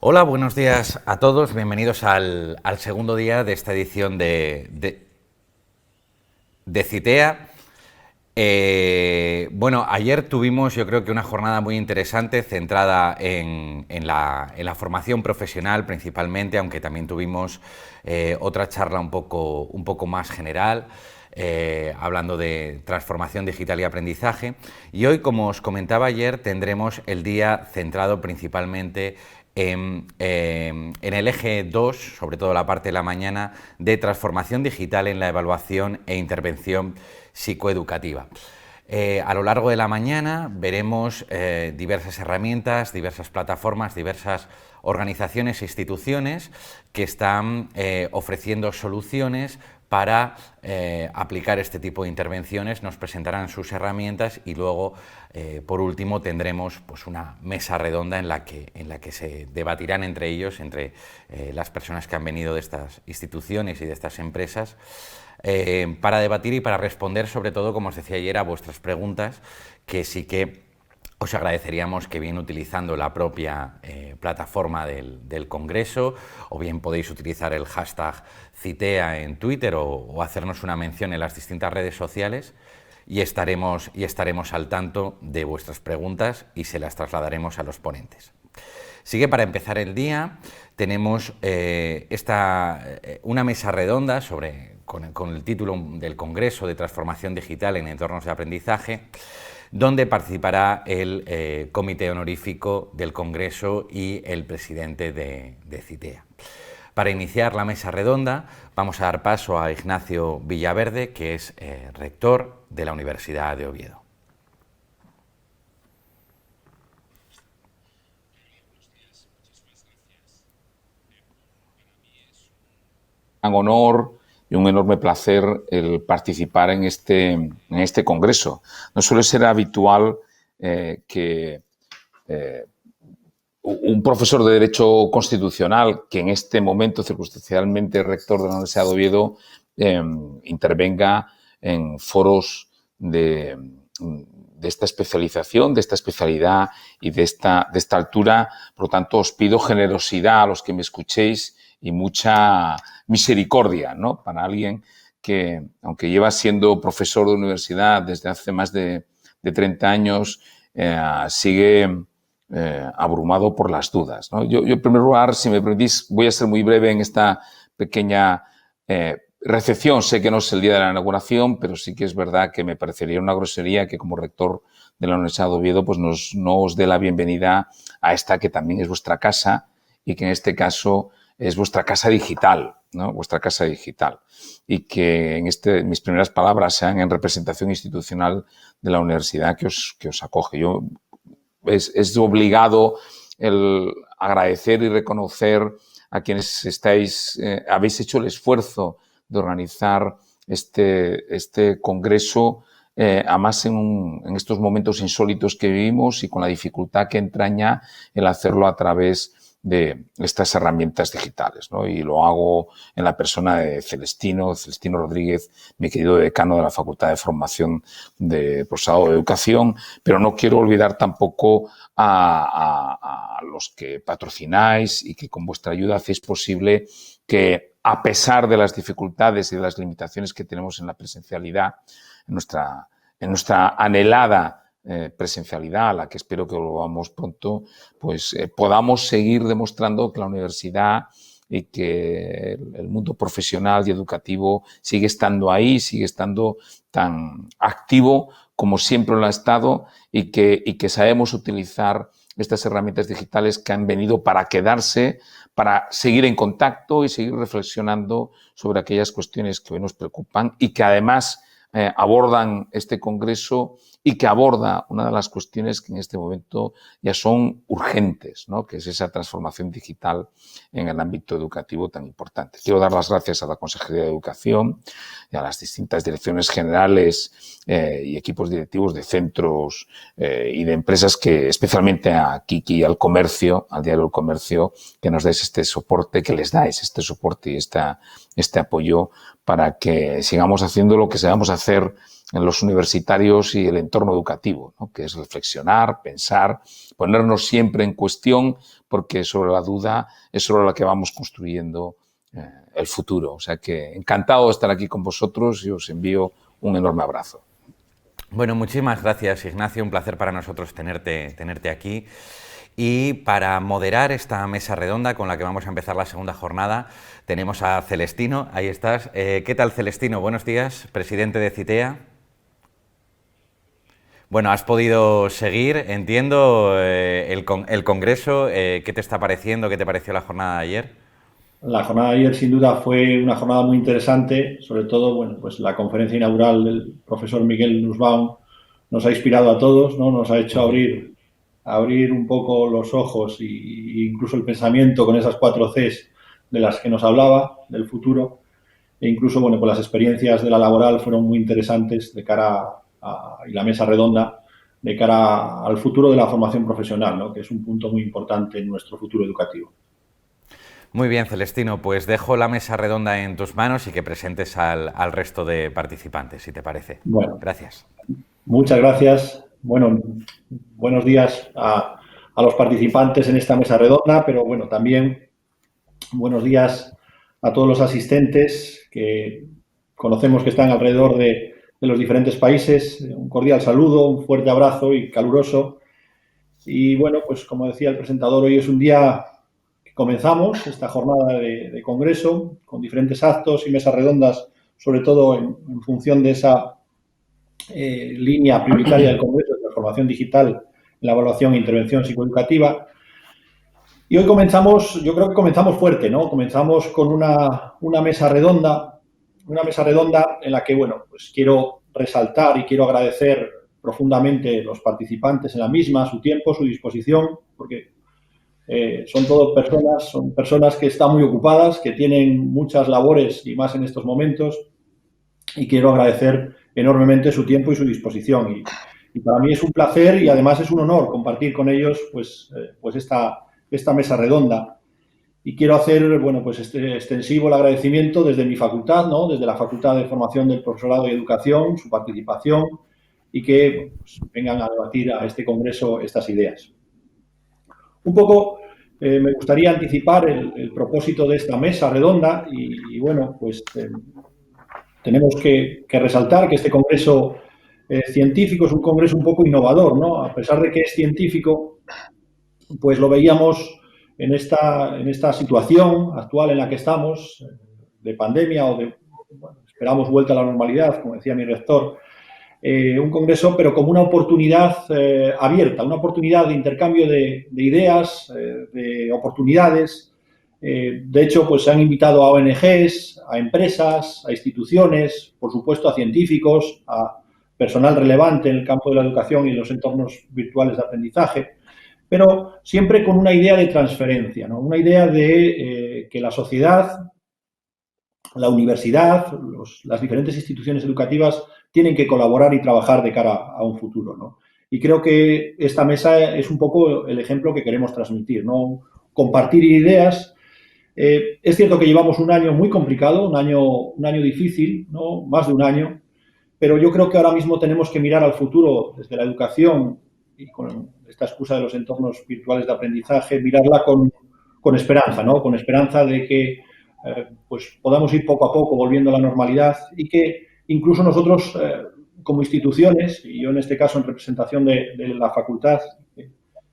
Hola, buenos días a todos. Bienvenidos al segundo día de esta edición de CITEA. Bueno, ayer tuvimos, yo creo que una jornada muy interesante centrada en la formación profesional principalmente, aunque también tuvimos otra charla un poco más general, hablando de transformación digital y aprendizaje. Y hoy, como os comentaba ayer, tendremos el día centrado principalmente en el eje 2, sobre todo la parte de la mañana, de transformación digital en la evaluación e intervención psicoeducativa. A lo largo de la mañana veremos diversas herramientas, diversas plataformas, diversas organizaciones e instituciones que están ofreciendo soluciones para aplicar este tipo de intervenciones. Nos presentarán sus herramientas y luego, por último, tendremos pues, una mesa redonda en la que se debatirán entre ellos, entre las personas que han venido de estas instituciones y de estas empresas, para debatir y para responder, sobre todo, como os decía ayer, a vuestras preguntas, que sí que os agradeceríamos que bien utilizando la propia plataforma del Congreso, o bien podéis utilizar el hashtag CITEA en Twitter o hacernos una mención en las distintas redes sociales y estaremos al tanto de vuestras preguntas y se las trasladaremos a los ponentes. Así que para empezar el día tenemos una mesa redonda con el título del Congreso de Transformación Digital en Entornos de Aprendizaje, donde participará el comité honorífico del Congreso y el presidente de CITEA. Para iniciar la mesa redonda vamos a dar paso a Ignacio Villaverde, que es rector de la Universidad de Oviedo. Un honor y un enorme placer el participar en este congreso. No suele ser habitual que un profesor de Derecho Constitucional, que en este momento circunstancialmente es rector de la Universidad de Oviedo, intervenga en foros de esta especialización, de esta especialidad y de esta altura. Por lo tanto, os pido generosidad a los que me escuchéis y mucha misericordia, ¿no? Para alguien que, aunque lleva siendo profesor de universidad desde hace más de 30 años, sigue abrumado por las dudas, ¿no? Yo, en primer lugar, si me permitís, voy a ser muy breve en esta pequeña recepción. Sé que no es el día de la inauguración, pero sí que es verdad que me parecería una grosería que como rector de la Universidad de Oviedo pues no os dé la bienvenida a esta que también es vuestra casa y que en este caso es vuestra casa digital, ¿no? Vuestra casa digital. Y que en mis primeras palabras sean en representación institucional de la universidad que os acoge. Es obligado el agradecer y reconocer a quienes habéis hecho el esfuerzo de organizar este congreso, además en estos momentos insólitos que vivimos y con la dificultad que entraña el hacerlo a través de estas herramientas digitales, ¿no? Y lo hago en la persona de Celestino Rodríguez, mi querido decano de la Facultad de Formación de Posgrado de Educación, pero no quiero olvidar tampoco a los que patrocináis y que con vuestra ayuda hacéis posible que, a pesar de las dificultades y de las limitaciones que tenemos en la presencialidad, en nuestra anhelada presencialidad, a la que espero que volvamos pronto, pues podamos seguir demostrando que la universidad y que el mundo profesional y educativo sigue estando ahí, sigue estando tan activo como siempre lo ha estado y que sabemos utilizar estas herramientas digitales que han venido para quedarse, para seguir en contacto y seguir reflexionando sobre aquellas cuestiones que hoy nos preocupan y que además abordan este congreso y que aborda una de las cuestiones que en este momento ya son urgentes, ¿no? Que es esa transformación digital en el ámbito educativo tan importante. Quiero dar las gracias a la Consejería de Educación y a las distintas direcciones generales y equipos directivos de centros y de empresas que, especialmente a Kiki, al comercio, al Diario del Comercio, que nos dais este soporte, que les dais este soporte y este apoyo para que sigamos haciendo lo que sabemos hacer en los universitarios y el entorno educativo, ¿no? Que es reflexionar, pensar, ponernos siempre en cuestión, porque sobre la duda es sobre la que vamos construyendo el futuro. O sea que encantado de estar aquí con vosotros y os envío un enorme abrazo. Bueno, muchísimas gracias, Ignacio. Un placer para nosotros tenerte aquí. Y para moderar esta mesa redonda con la que vamos a empezar la segunda jornada, tenemos a Celestino. Ahí estás. ¿Qué tal, Celestino? Buenos días, presidente de CITEA. Bueno, has podido seguir, entiendo, el Congreso. ¿Qué te está pareciendo? ¿Qué te pareció la jornada de ayer? La jornada de ayer, sin duda, fue una jornada muy interesante. Sobre todo, bueno, pues la conferencia inaugural del profesor Miguel Nussbaum nos ha inspirado a todos, ¿no? Nos ha hecho abrir un poco los ojos e incluso el pensamiento con esas 4 Cs de las que nos hablaba, del futuro. E incluso, bueno, pues las experiencias de la laboral fueron muy interesantes de cara y la mesa redonda de cara al futuro de la formación profesional, ¿no? Que es un punto muy importante en nuestro futuro educativo. Muy bien, Celestino, pues dejo la mesa redonda en tus manos y que presentes al resto de participantes, si te parece. Bueno, gracias. Muchas gracias. Bueno, buenos días a los participantes en esta mesa redonda, pero bueno, también buenos días a todos los asistentes que conocemos que están alrededor de los diferentes países. Un cordial saludo, un fuerte abrazo y caluroso. Y bueno, pues como decía el presentador, hoy es un día que comenzamos esta jornada de congreso con diferentes actos y mesas redondas, sobre todo en función de esa línea prioritaria del congreso de transformación digital en la evaluación e intervención psicoeducativa. Y hoy comenzamos, yo creo que comenzamos fuerte, ¿no? Comenzamos con una mesa redonda en la que, bueno, pues quiero resaltar y quiero agradecer profundamente los participantes en la misma, su tiempo, su disposición, porque son personas que están muy ocupadas, que tienen muchas labores y más en estos momentos, y quiero agradecer enormemente su tiempo y su disposición. Y para mí es un placer y además es un honor compartir con ellos pues esta mesa redonda. Y quiero hacer, bueno, pues extensivo el agradecimiento desde mi facultad, ¿no? Desde la Facultad de Formación del Profesorado y Educación, su participación y que pues, vengan a debatir a este congreso estas ideas. Un poco me gustaría anticipar el propósito de esta mesa redonda y bueno, pues tenemos que resaltar que este congreso científico es un congreso un poco innovador, ¿no? A pesar de que es científico, pues lo veíamos en esta situación actual en la que estamos, de pandemia o de, bueno, esperamos vuelta a la normalidad, como decía mi rector, un congreso, pero como una oportunidad abierta, una oportunidad de intercambio de ideas, de oportunidades. De hecho, pues se han invitado a ONGs, a empresas, a instituciones, por supuesto a científicos, a personal relevante en el campo de la educación y en los entornos virtuales de aprendizaje, pero siempre con una idea de transferencia, ¿no? Una idea de que la sociedad, la universidad, las diferentes instituciones educativas tienen que colaborar y trabajar de cara a un futuro, ¿no? Y creo que esta mesa es un poco el ejemplo que queremos transmitir, ¿no? Compartir ideas. Es cierto que llevamos un año muy complicado, un año difícil, ¿no? Más de un año, pero yo creo que ahora mismo tenemos que mirar al futuro desde la educación y con esta excusa de los entornos virtuales de aprendizaje, mirarla con esperanza, ¿no? Con esperanza de que pues podamos ir poco a poco volviendo a la normalidad y que incluso nosotros como instituciones, y yo en este caso en representación de la facultad, que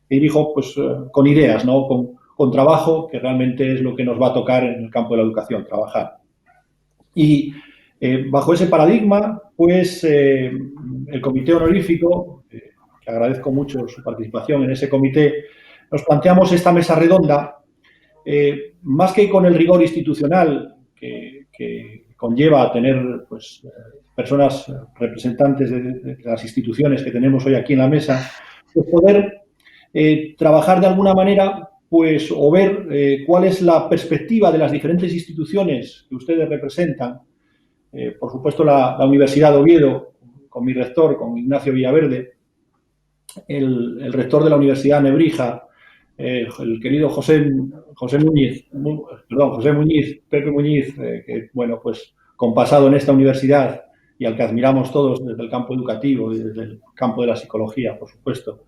dirijo pues con ideas, ¿no? Con trabajo, que realmente es lo que nos va a tocar en el campo de la educación, trabajar. Y bajo ese paradigma, pues el comité honorífico, que agradezco mucho su participación en ese comité, nos planteamos esta mesa redonda, más que con el rigor institucional que conlleva tener pues, personas representantes de las instituciones que tenemos hoy aquí en la mesa, pues poder trabajar de alguna manera pues, o ver cuál es la perspectiva de las diferentes instituciones que ustedes representan Por supuesto, la Universidad de Oviedo, con mi rector, con Ignacio Villaverde, el rector de la Universidad Nebrija, el querido José Muñiz, Pepe Muñiz, que, bueno, pues con pasado en esta universidad y al que admiramos todos desde el campo educativo y desde el campo de la psicología, por supuesto.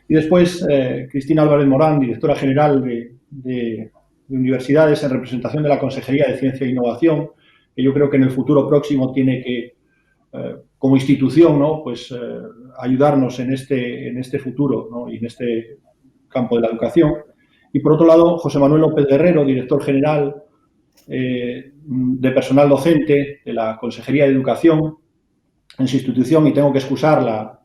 Y después Cristina Álvarez Morán, directora general de universidades en representación de la Consejería de Ciencia e Innovación, que yo creo que en el futuro próximo tiene que, como institución, ¿no? Pues ayudarnos en este futuro, ¿no? Y en este campo de la educación. Y por otro lado, José Manuel López Guerrero, director general de personal docente de la Consejería de Educación en su institución, y tengo que excusar la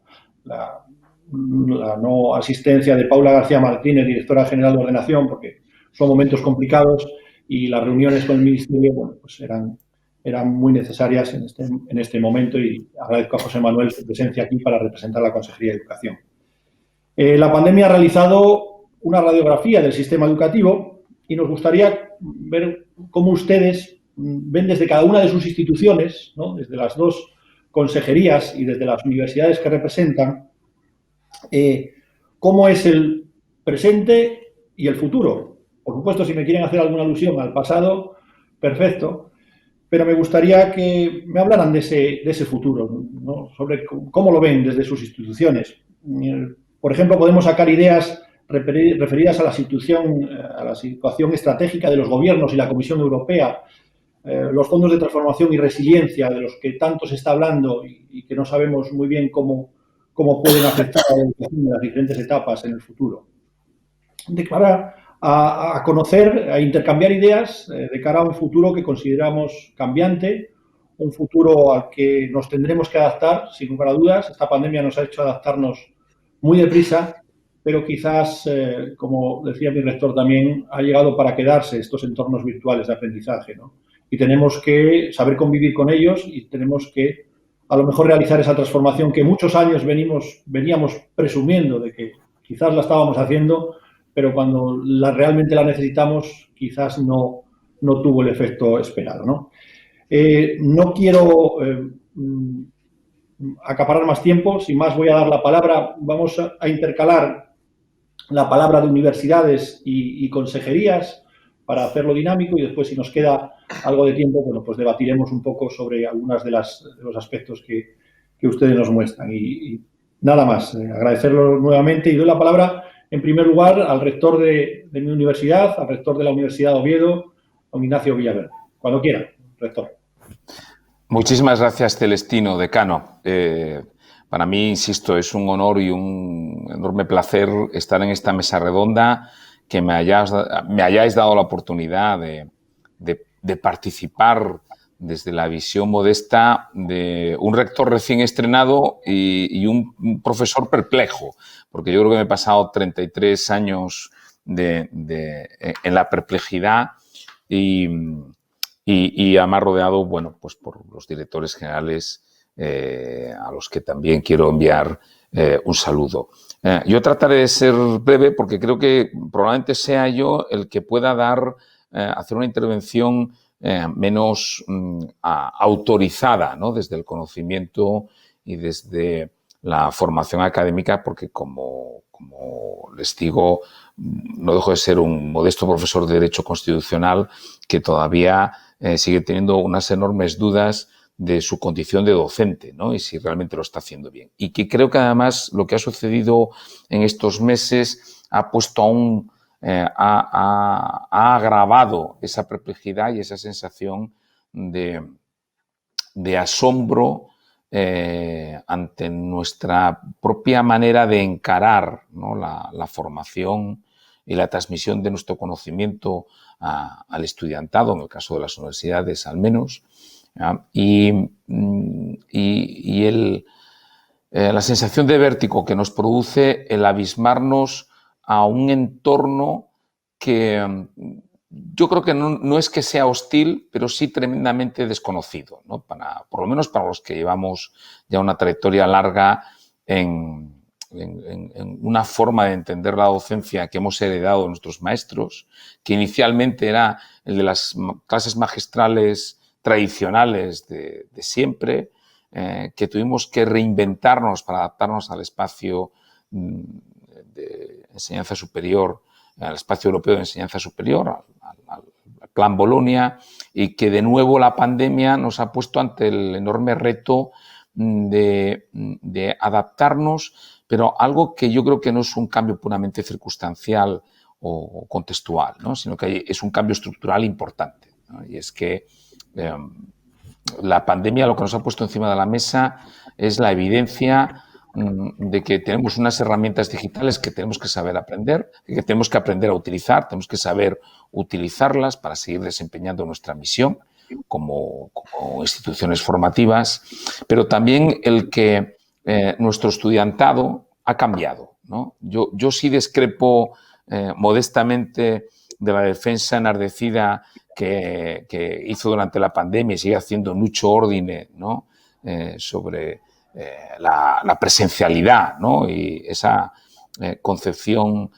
no asistencia de Paula García Martínez, directora general de Ordenación, porque son momentos complicados y las reuniones con el Ministerio, bueno, pues eran muy necesarias en este momento, y agradezco a José Manuel su presencia aquí para representar la Consejería de Educación. La pandemia ha realizado una radiografía del sistema educativo y nos gustaría ver cómo ustedes ven desde cada una de sus instituciones, ¿no? Desde las dos consejerías y desde las universidades que representan, cómo es el presente y el futuro. Por supuesto, si me quieren hacer alguna alusión al pasado, perfecto, pero me gustaría que me hablaran de ese futuro, ¿no? Sobre cómo lo ven desde sus instituciones. Por ejemplo, podemos sacar ideas referidas a la situación estratégica de los gobiernos y la Comisión Europea, los fondos de transformación y resiliencia de los que tanto se está hablando y que no sabemos muy bien cómo pueden afectar a la educación en las diferentes etapas en el futuro. De cara a conocer, a intercambiar ideas de cara a un futuro que consideramos cambiante, un futuro al que nos tendremos que adaptar, sin lugar a dudas. Esta pandemia nos ha hecho adaptarnos muy deprisa, pero quizás, como decía mi rector también, ha llegado para quedarse estos entornos virtuales de aprendizaje, ¿no? Y tenemos que saber convivir con ellos y tenemos que, a lo mejor, realizar esa transformación que muchos años veníamos presumiendo de que quizás la estábamos haciendo, pero cuando realmente la necesitamos, quizás no tuvo el efecto esperado, ¿no? No quiero acaparar más tiempo, sin más voy a dar la palabra. Vamos a intercalar la palabra de universidades y consejerías para hacerlo dinámico, y después, si nos queda algo de tiempo, bueno, pues debatiremos un poco sobre algunos de los aspectos que ustedes nos muestran. Y nada más, agradecerlo nuevamente, y doy la palabra en primer lugar al rector de mi universidad, al rector de la Universidad de Oviedo, don Ignacio Villaverde. Cuando quiera, rector. Muchísimas gracias, Celestino, decano. Para mí, insisto, es un honor y un enorme placer estar en esta mesa redonda, que me hayáis dado la oportunidad de participar desde la visión modesta de un rector recién estrenado y un profesor perplejo, porque yo creo que me he pasado 33 años en la perplejidad y además rodeado, bueno, pues por los directores generales a los que también quiero enviar un saludo. Yo trataré de ser breve porque creo que probablemente sea yo el que pueda hacer una intervención menos autorizada, ¿no? Desde el conocimiento y desde la formación académica, porque como les digo, no dejo de ser un modesto profesor de Derecho Constitucional que todavía sigue teniendo unas enormes dudas de su condición de docente, ¿no? Y si realmente lo está haciendo bien. Y que creo que además lo que ha sucedido en estos meses ha puesto ha agravado esa perplejidad y esa sensación de asombro ante nuestra propia manera de encarar, ¿no? la formación y la transmisión de nuestro conocimiento al estudiantado, en el caso de las universidades al menos, la sensación de vértigo que nos produce el abismarnos a un entorno que yo creo que no es que sea hostil, pero sí tremendamente desconocido, ¿no? Por lo menos para los que llevamos ya una trayectoria larga en una forma de entender la docencia que hemos heredado de nuestros maestros, que inicialmente era el de las clases magistrales tradicionales de siempre, que tuvimos que reinventarnos para adaptarnos al espacio de enseñanza superior, al espacio europeo de enseñanza superior, al Plan Bolonia, y que de nuevo la pandemia nos ha puesto ante el enorme reto de adaptarnos, pero algo que yo creo que no es un cambio puramente circunstancial o contextual, ¿no? Sino que es un cambio estructural importante, ¿no? Y es que la pandemia lo que nos ha puesto encima de la mesa es la evidencia de que tenemos unas herramientas digitales que tenemos que saber aprender, que tenemos que aprender a utilizar, tenemos que saber utilizarlas para seguir desempeñando nuestra misión como instituciones formativas, pero también el que nuestro estudiantado ha cambiado, ¿no? Yo sí discrepo modestamente de la defensa enardecida que hizo durante la pandemia y sigue haciendo Nuccio Ordine, ¿no? Sobre la presencialidad, ¿no? Y esa concepción,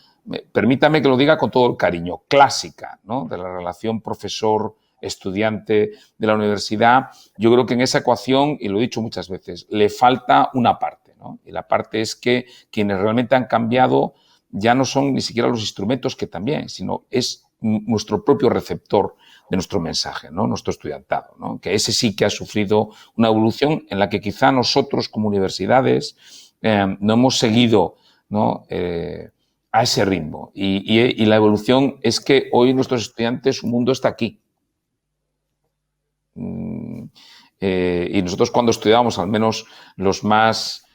permítame que lo diga con todo el cariño, clásica, ¿no? De la relación profesor-estudiante de la universidad. Yo creo que en esa ecuación, y lo he dicho muchas veces, le falta una parte, ¿no? Y la parte es que quienes realmente han cambiado ya no son ni siquiera los instrumentos, que también, sino es nuestro propio receptor de nuestro mensaje, ¿no? Nuestro estudiantado, ¿no? Que ese sí que ha sufrido una evolución en la que quizá nosotros como universidades no hemos seguido, ¿no? A ese ritmo. Y la evolución es que hoy nuestros estudiantes, su mundo está aquí. Y nosotros cuando estudiábamos, al menos los más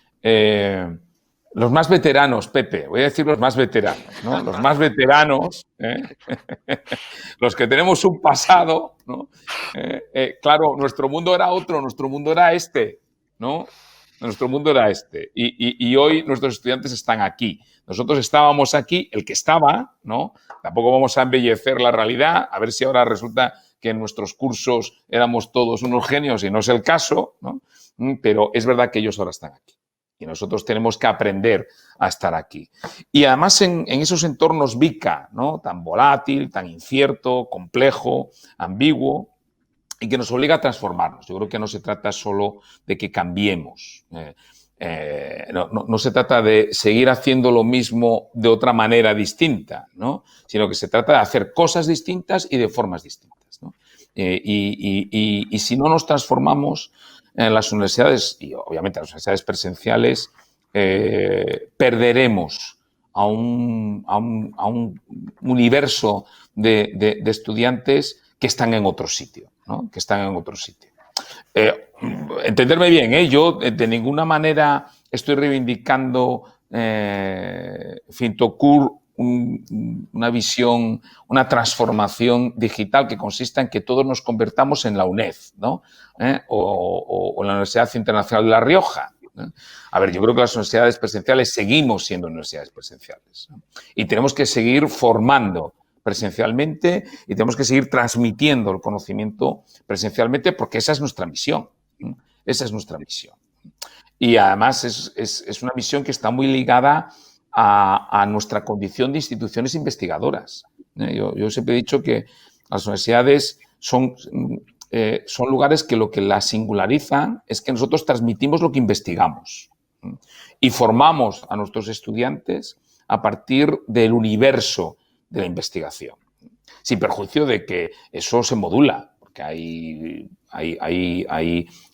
veteranos, Pepe, voy a decir los más veteranos, ¿no? Los más veteranos, los que tenemos un pasado, ¿no? Claro, nuestro mundo era otro, nuestro mundo era este, ¿no? Nuestro mundo era este. Y hoy nuestros estudiantes están aquí. Nosotros estábamos aquí, el que estaba, ¿no? Tampoco vamos a embellecer la realidad, a ver si ahora resulta que en nuestros cursos éramos todos unos genios y no es el caso, ¿no? Pero es verdad que ellos ahora están aquí. Y nosotros tenemos que aprender a estar aquí. Y además en esos entornos VICA, ¿no? Tan volátil, tan incierto, complejo, ambiguo, y que nos obliga a transformarnos. Yo creo que no se trata solo de que cambiemos. No se trata de seguir haciendo lo mismo de otra manera distinta, ¿no? Sino que se trata de hacer cosas distintas y de formas distintas, ¿no? Y si no nos transformamos, en las universidades, y obviamente las universidades presenciales, perderemos a un universo de estudiantes que están en otro sitio, ¿no? Que están en otro sitio. Entenderme bien, yo de ninguna manera estoy reivindicando Fintocur una visión, una transformación digital que consista en que todos nos convertamos en la UNED, ¿no? O en la Universidad Internacional de La Rioja. A ver, yo creo que las universidades presenciales seguimos siendo universidades presenciales, ¿no? Y tenemos que seguir formando presencialmente y tenemos que seguir transmitiendo el conocimiento presencialmente porque esa es nuestra misión, ¿no? Esa es nuestra misión. Y además es una misión que está muy ligada a nuestra condición de instituciones investigadoras. Yo siempre he dicho que las universidades son lugares que lo que las singularizan es que nosotros transmitimos lo que investigamos y formamos a nuestros estudiantes a partir del universo de la investigación, sin perjuicio de que eso se modula, porque hay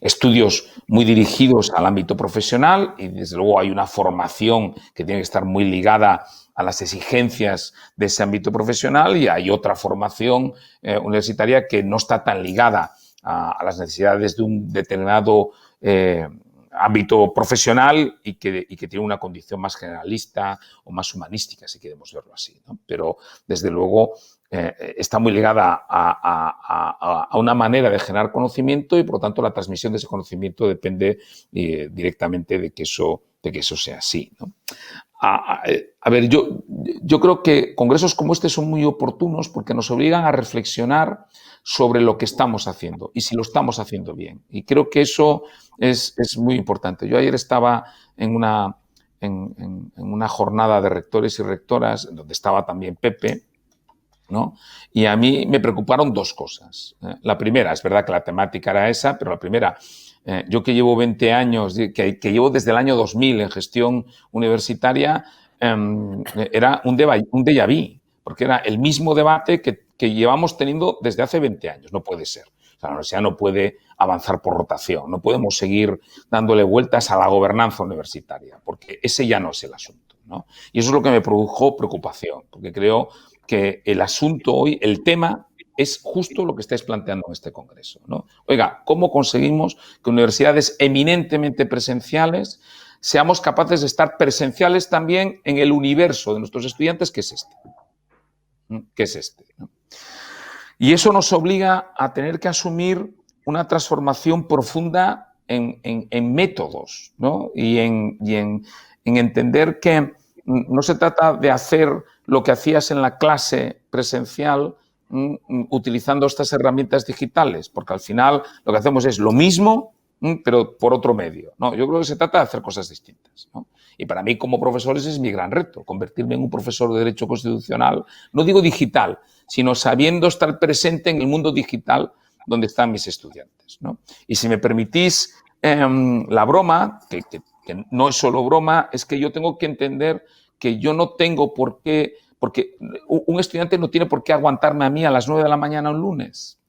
estudios muy dirigidos al ámbito profesional y desde luego hay una formación que tiene que estar muy ligada a las exigencias de ese ámbito profesional y hay otra formación universitaria que no está tan ligada a las necesidades de un determinado ámbito profesional y que tiene una condición más generalista o más humanística, si queremos verlo así, ¿no? Pero desde luego está muy ligada a una manera de generar conocimiento y por lo tanto la transmisión de ese conocimiento depende directamente de que eso sea así, ¿no? A ver, yo creo que congresos como este son muy oportunos porque nos obligan a reflexionar sobre lo que estamos haciendo y si lo estamos haciendo bien. Y creo que eso es muy importante. Yo ayer estaba en una jornada de rectores y rectoras, donde estaba también Pepe, ¿no? Y a mí me preocuparon dos cosas. La primera, es verdad que la temática era esa, pero la primera, yo que llevo 20 años, que llevo desde el año 2000 en gestión universitaria, era un déjà vu, porque era el mismo debate que llevamos teniendo desde hace 20 años. No puede ser. O sea, la universidad no puede avanzar por rotación, no podemos seguir dándole vueltas a la gobernanza universitaria, porque ese ya no es el asunto, ¿no? Y eso es lo que me produjo preocupación, porque creo que el asunto hoy, el tema, es justo lo que estáis planteando en este congreso, ¿no? Oiga, ¿cómo conseguimos que universidades eminentemente presenciales seamos capaces de estar presenciales también en el universo de nuestros estudiantes, que es este? ¿Qué es este? ¿No? Y eso nos obliga a tener que asumir una transformación profunda en métodos, ¿no? Y en entender que no se trata de hacer lo que hacías en la clase presencial utilizando estas herramientas digitales, porque al final lo que hacemos es lo mismo, pero por otro medio, ¿no? Yo creo que se trata de hacer cosas distintas, ¿no? Y para mí, como profesor, ese es mi gran reto, convertirme en un profesor de Derecho Constitucional, no digo digital, sino sabiendo estar presente en el mundo digital donde están mis estudiantes, ¿no? Y si me permitís la broma, que no es solo broma, es que yo tengo que entender que yo no tengo por qué, porque un estudiante no tiene por qué aguantarme a mí a las 9 de la mañana un lunes.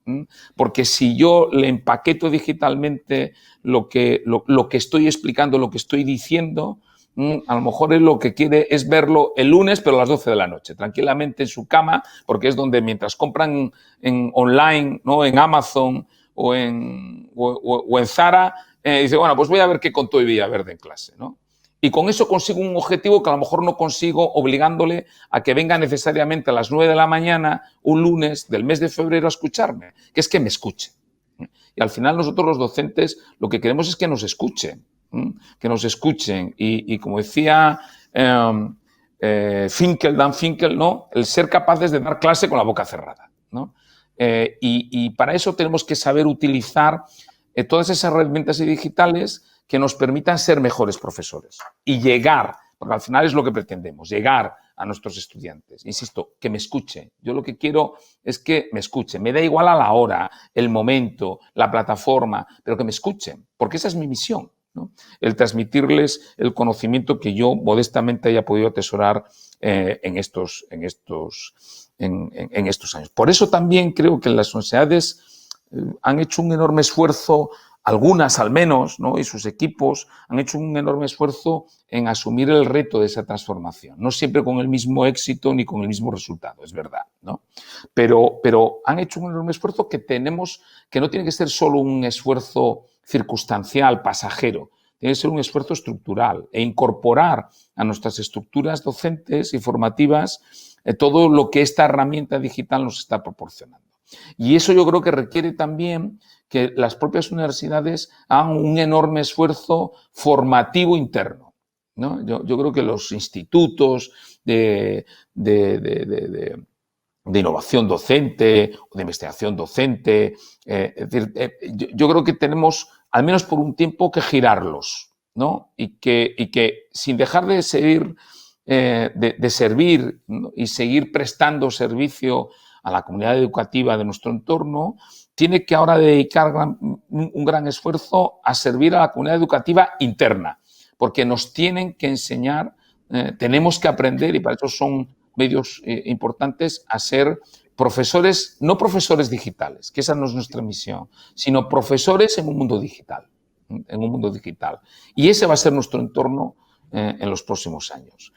Porque si yo le empaqueto digitalmente lo que estoy explicando, lo que estoy diciendo, a lo mejor él lo que quiere es verlo el lunes, pero a las 12 de la noche, tranquilamente en su cama, porque es donde mientras compran en online, ¿no? En Amazon o en Zara, dice, bueno, pues voy a ver qué contó hoy Villaverde en clase, ¿no? Y con eso consigo un objetivo que a lo mejor no consigo obligándole a que venga necesariamente a las 9 de la mañana, un lunes del mes de febrero, a escucharme, que es que me escuche. Y al final nosotros los docentes lo que queremos es que nos escuchen, y como decía Dan Finkel, ¿no? El ser capaces de dar clase con la boca cerrada, ¿no? Y para eso tenemos que saber utilizar todas esas herramientas digitales que nos permitan ser mejores profesores y llegar, porque al final es lo que pretendemos, llegar a nuestros estudiantes. Insisto, que me escuchen. Yo lo que quiero es que me escuchen. Me da igual a la hora, el momento, la plataforma, pero que me escuchen, porque esa es mi misión, ¿no? El transmitirles el conocimiento que yo modestamente haya podido atesorar en estos años. Por eso también creo que las universidades han hecho un enorme esfuerzo, algunas al menos, ¿no? Y sus equipos han hecho un enorme esfuerzo en asumir el reto de esa transformación. No siempre con el mismo éxito ni con el mismo resultado, es verdad, ¿no? Pero han hecho un enorme esfuerzo que no tiene que ser solo un esfuerzo circunstancial, pasajero, tiene que ser un esfuerzo estructural e incorporar a nuestras estructuras docentes y formativas todo lo que esta herramienta digital nos está proporcionando. Y eso yo creo que requiere también que las propias universidades hagan un enorme esfuerzo formativo interno, ¿no? Yo creo que los institutos de innovación docente o de investigación docente, yo creo que tenemos, al menos por un tiempo, que girarlos, ¿no? Y que sin dejar de seguir, de servir, ¿no? Y seguir prestando servicio a la comunidad educativa de nuestro entorno, tiene que ahora dedicar un gran esfuerzo a servir a la comunidad educativa interna, porque nos tienen que enseñar, tenemos que aprender, y para eso son medios importantes, a ser profesores, no profesores digitales, que esa no es nuestra misión, sino profesores en un mundo digital, Y ese va a ser nuestro entorno en los próximos años.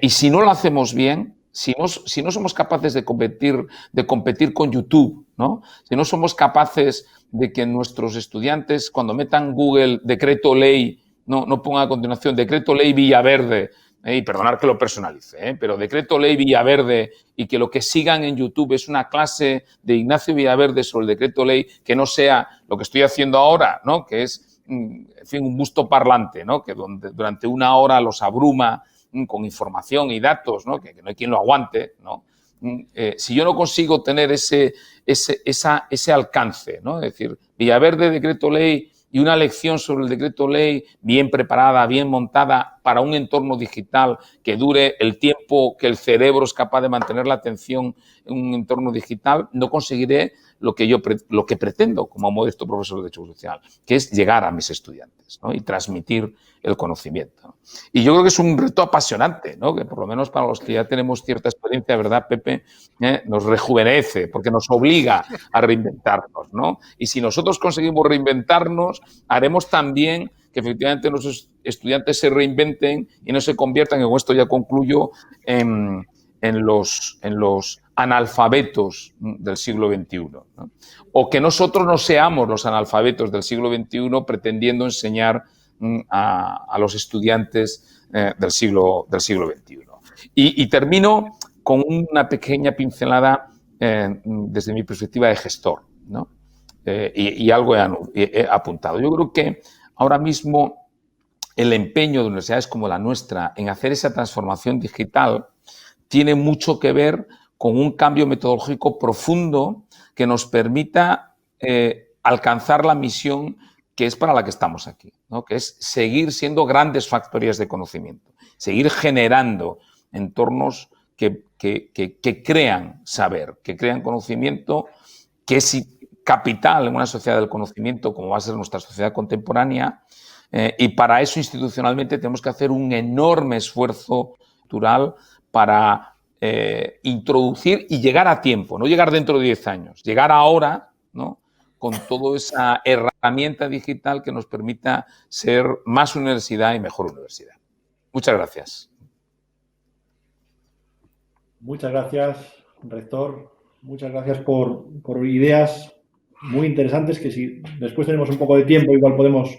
Y si no lo hacemos bien, si no somos capaces de competir con YouTube, ¿no? Si no somos capaces de que nuestros estudiantes, cuando metan Google decreto ley, no pongan a continuación decreto ley Villaverde, y perdonar que lo personalice, pero decreto ley Villaverde, y que lo que sigan en YouTube es una clase de Ignacio Villaverde sobre el decreto ley, que no sea lo que estoy haciendo ahora, ¿no? Que es, en fin, un busto parlante, ¿no? Que durante una hora los abruma con información y datos, ¿no? Que no hay quien lo aguante, ¿no? Si yo no consigo tener ese alcance, ¿no? Es decir, Villaverde, decreto ley, y una lección sobre el decreto ley bien preparada, bien montada, para un entorno digital que dure el tiempo que el cerebro es capaz de mantener la atención en un entorno digital, no conseguiré lo que pretendo como modesto profesor de Derecho Social, que es llegar a mis estudiantes, ¿no? Y transmitir el conocimiento. Y yo creo que es un reto apasionante, ¿no? Que por lo menos para los que ya tenemos cierta experiencia, ¿verdad, Pepe? Nos rejuvenece, porque nos obliga a reinventarnos, ¿no? Y si nosotros conseguimos reinventarnos, haremos también que efectivamente nuestros estudiantes se reinventen y no se conviertan, y con esto ya concluyo, en los analfabetos del siglo XXI, ¿no? O que nosotros no seamos los analfabetos del siglo XXI pretendiendo enseñar a los estudiantes del siglo XXI. Y termino con una pequeña pincelada desde mi perspectiva de gestor, ¿no? Y algo he apuntado. Yo creo que ahora mismo el empeño de universidades como la nuestra en hacer esa transformación digital tiene mucho que ver con un cambio metodológico profundo que nos permita alcanzar la misión que es para la que estamos aquí, ¿no? Que es seguir siendo grandes factorías de conocimiento, seguir generando entornos que crean saber, que crean conocimiento, que es capital en una sociedad del conocimiento como va a ser nuestra sociedad contemporánea, y para eso institucionalmente tenemos que hacer un enorme esfuerzo cultural para introducir y llegar a tiempo, no llegar dentro de 10 años, llegar ahora, ¿no? Con toda esa herramienta digital que nos permita ser más universidad y mejor universidad. Muchas gracias. Muchas gracias, rector. Muchas gracias por ideas muy interesantes que si después tenemos un poco de tiempo igual podemos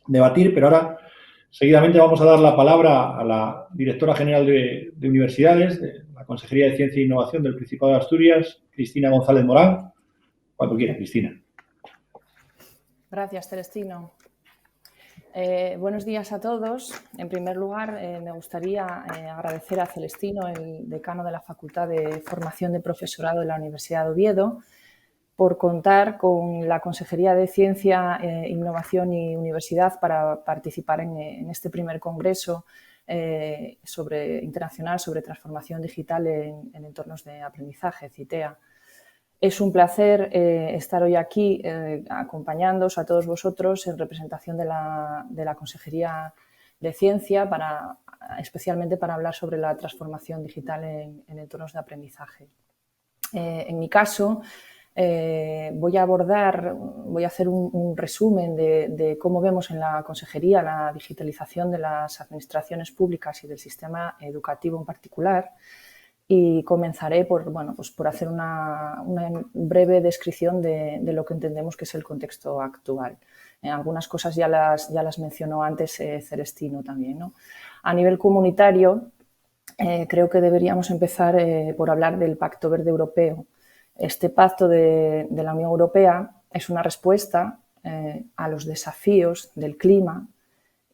debatir, pero ahora seguidamente vamos a dar la palabra a la directora general de Universidades, de la Consejería de Ciencia e Innovación del Principado de Asturias, Cristina González Morán. Cuando quiera, Cristina. Gracias, Celestino. Buenos días a todos. En primer lugar, me gustaría agradecer a Celestino, el decano de la Facultad de Formación de Profesorado de la Universidad de Oviedo, por contar con la Consejería de Ciencia, Innovación y Universidad para participar en este primer congreso internacional sobre transformación digital en entornos de aprendizaje, CITEA. Es un placer estar hoy aquí acompañándoos a todos vosotros en representación de la Consejería de Ciencia, especialmente para hablar sobre la transformación digital en entornos de aprendizaje. En mi caso, voy a hacer un resumen de cómo vemos en la Consejería la digitalización de las administraciones públicas y del sistema educativo en particular. Y comenzaré por hacer una breve descripción de lo que entendemos que es el contexto actual. Algunas cosas ya las mencionó antes Celestino también, ¿no? A nivel comunitario, creo que deberíamos empezar por hablar del Pacto Verde Europeo. Este pacto de la Unión Europea es una respuesta a los desafíos del clima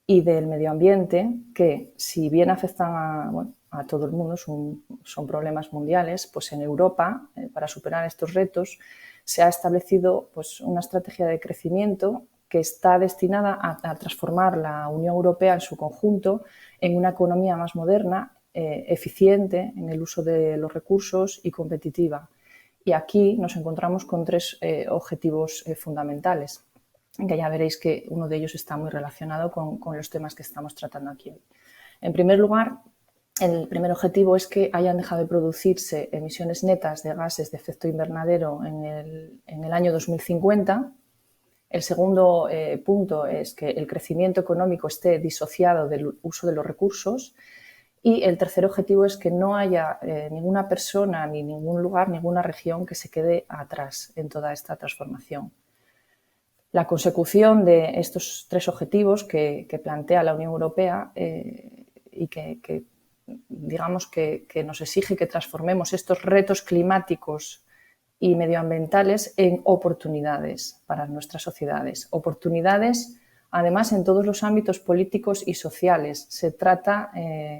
y del medio ambiente que, si bien afectan a todo el mundo, son problemas mundiales, pues en Europa, para superar estos retos, se ha establecido pues, una estrategia de crecimiento que está destinada a transformar la Unión Europea en su conjunto en una economía más moderna, eficiente en el uso de los recursos y competitiva. Y aquí nos encontramos con tres objetivos fundamentales, que ya veréis que uno de ellos está muy relacionado con los temas que estamos tratando aquí hoy. En primer lugar, el primer objetivo es que hayan dejado de producirse emisiones netas de gases de efecto invernadero en el año 2050. El segundo punto es que el crecimiento económico esté disociado del uso de los recursos. Y el tercer objetivo es que no haya ninguna persona, ni ningún lugar, ninguna región que se quede atrás en toda esta transformación. La consecución de estos tres objetivos que plantea la Unión Europea y que digamos que nos exige que transformemos estos retos climáticos y medioambientales en oportunidades para nuestras sociedades. Oportunidades, además, en todos los ámbitos políticos y sociales. Se trata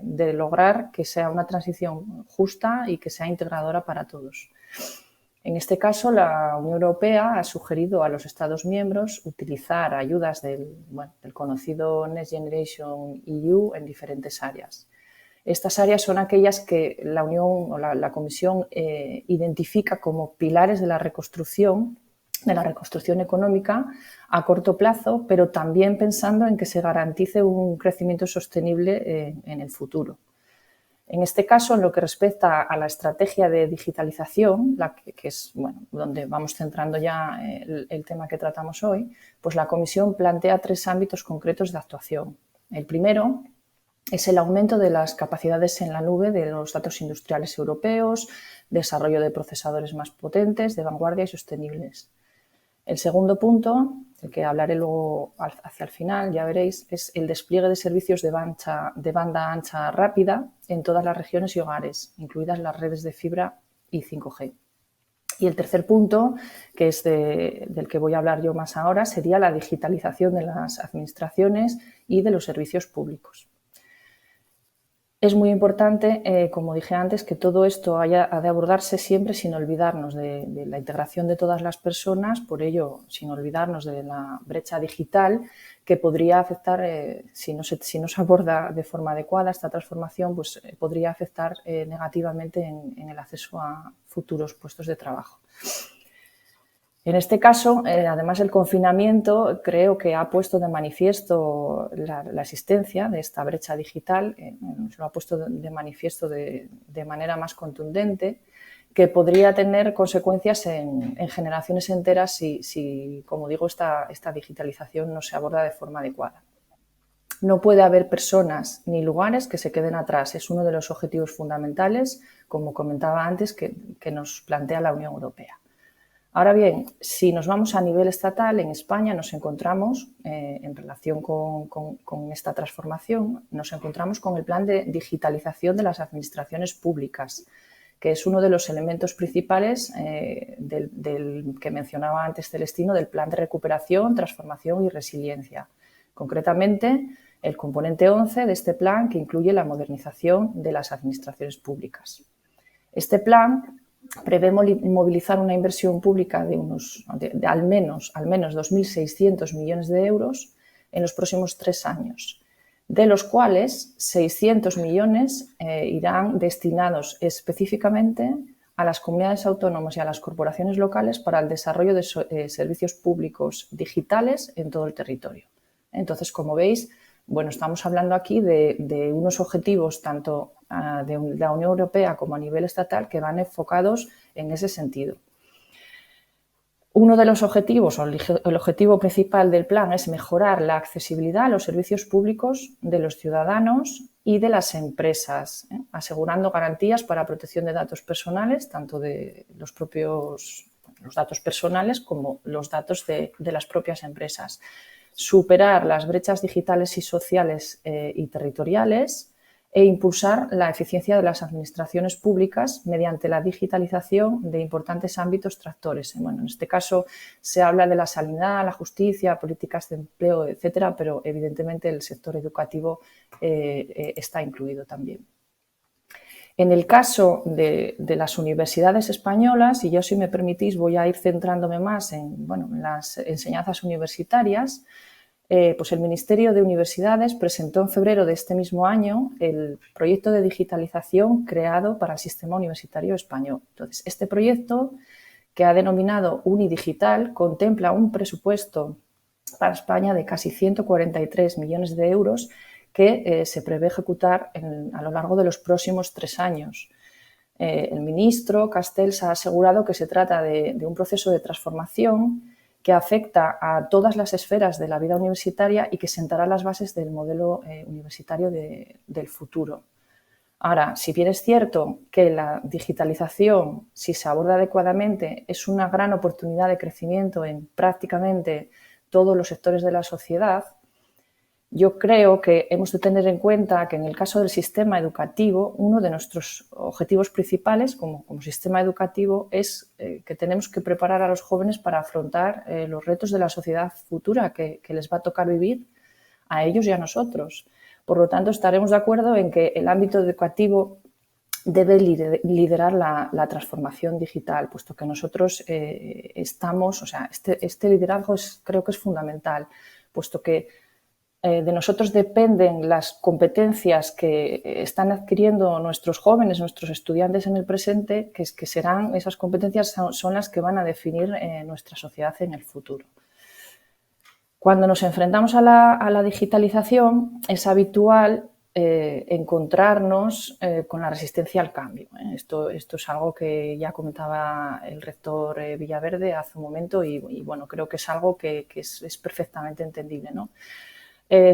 de lograr que sea una transición justa y que sea integradora para todos. En este caso, la Unión Europea ha sugerido a los Estados miembros utilizar ayudas del conocido Next Generation EU en diferentes áreas. Estas áreas son aquellas que la Unión o la Comisión identifica como pilares de la reconstrucción económica a corto plazo, pero también pensando en que se garantice un crecimiento sostenible en el futuro. En este caso, en lo que respecta a la estrategia de digitalización, que es donde vamos centrando ya el tema que tratamos hoy, pues la Comisión plantea 3 ámbitos concretos de actuación. El primero es el aumento de las capacidades en la nube de los datos industriales europeos, desarrollo de procesadores más potentes, de vanguardia y sostenibles. El segundo punto, del que hablaré luego hacia el final, ya veréis, es el despliegue de servicios de banda ancha rápida en todas las regiones y hogares, incluidas las redes de fibra y 5G. Y el tercer punto, que es del que voy a hablar yo más ahora, sería la digitalización de las administraciones y de los servicios públicos. Es muy importante, como dije antes, que todo esto ha de abordarse siempre sin olvidarnos de la integración de todas las personas, por ello, sin olvidarnos de la brecha digital que podría afectar, si no se aborda de forma adecuada esta transformación, pues podría afectar negativamente en el acceso a futuros puestos de trabajo. En este caso, además, el confinamiento creo que ha puesto de manifiesto la existencia de esta brecha digital, lo ha puesto de manifiesto de manera más contundente, que podría tener consecuencias en generaciones enteras si, como digo, esta digitalización no se aborda de forma adecuada. No puede haber personas ni lugares que se queden atrás. Es uno de los objetivos fundamentales, como comentaba antes, que nos plantea la Unión Europea. Ahora bien, si nos vamos a nivel estatal, en España nos encontramos, en relación con esta transformación, nos encontramos con el plan de digitalización de las administraciones públicas, que es uno de los elementos principales del que mencionaba antes Celestino, del plan de recuperación, transformación y resiliencia. Concretamente, el componente 11 de este plan, que incluye la modernización de las administraciones públicas. Este plan prevé movilizar una inversión pública de al menos 2.600 millones de euros en los próximos 3 años, de los cuales 600 millones irán destinados específicamente a las comunidades autónomas y a las corporaciones locales para el desarrollo de servicios públicos digitales en todo el territorio. Entonces, como veis, estamos hablando aquí de unos objetivos tanto de la Unión Europea como a nivel estatal que van enfocados en ese sentido. Uno de los objetivos, o el objetivo principal del plan, es mejorar la accesibilidad a los servicios públicos de los ciudadanos y de las empresas, asegurando garantías para protección de datos personales, tanto de los datos personales como los datos de las propias empresas. Superar las brechas digitales y sociales y territoriales e impulsar la eficiencia de las administraciones públicas mediante la digitalización de importantes ámbitos tractores. En este caso se habla de la sanidad, la justicia, políticas de empleo, etcétera, pero evidentemente el sector educativo está incluido también. En el caso de las universidades españolas, y yo, si me permitís, voy a ir centrándome más en las enseñanzas universitarias, pues el Ministerio de Universidades presentó en febrero de este mismo año el proyecto de digitalización creado para el sistema universitario español. Entonces, este proyecto, que ha denominado Unidigital, contempla un presupuesto para España de casi 143 millones de euros que se prevé ejecutar a lo largo de los próximos 3 años. El ministro Castells ha asegurado que se trata de un proceso de transformación que afecta a todas las esferas de la vida universitaria y que sentará las bases del modelo universitario del futuro. Ahora, si bien es cierto que la digitalización, si se aborda adecuadamente, es una gran oportunidad de crecimiento en prácticamente todos los sectores de la sociedad, yo creo que hemos de tener en cuenta que en el caso del sistema educativo, uno de nuestros objetivos principales como sistema educativo es que tenemos que preparar a los jóvenes para afrontar los retos de la sociedad futura que les va a tocar vivir a ellos y a nosotros. Por lo tanto, estaremos de acuerdo en que el ámbito educativo debe liderar la transformación digital, puesto que nosotros estamos, o sea, este liderazgo creo que es fundamental, puesto que de nosotros dependen las competencias que están adquiriendo nuestros jóvenes, nuestros estudiantes en el presente, que serán, esas competencias son las que van a definir nuestra sociedad en el futuro. Cuando nos enfrentamos a la digitalización, es habitual encontrarnos con la resistencia al cambio. Esto es algo que ya comentaba el rector Villaverde hace un momento y bueno, creo que es algo que es perfectamente entendible, ¿no?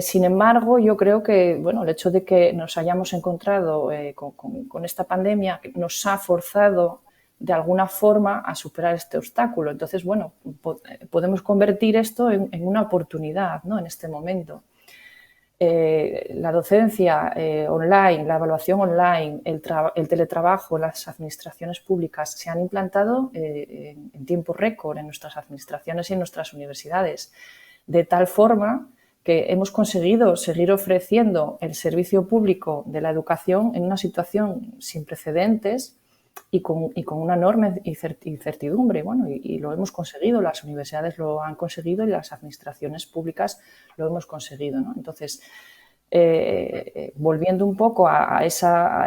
Sin embargo, yo creo que bueno, el hecho de que nos hayamos encontrado con esta pandemia nos ha forzado de alguna forma a superar este obstáculo. Entonces, bueno, podemos convertir esto en una oportunidad, ¿no? En este momento. La docencia online, la evaluación online, el teletrabajo, las administraciones públicas se han implantado en tiempo récord en nuestras administraciones y en nuestras universidades, de tal forma que hemos conseguido seguir ofreciendo el servicio público de la educación en una situación sin precedentes y con una enorme incertidumbre. Bueno, y lo hemos conseguido, las universidades lo han conseguido y las administraciones públicas lo hemos conseguido, ¿no? Entonces, volviendo un poco a esa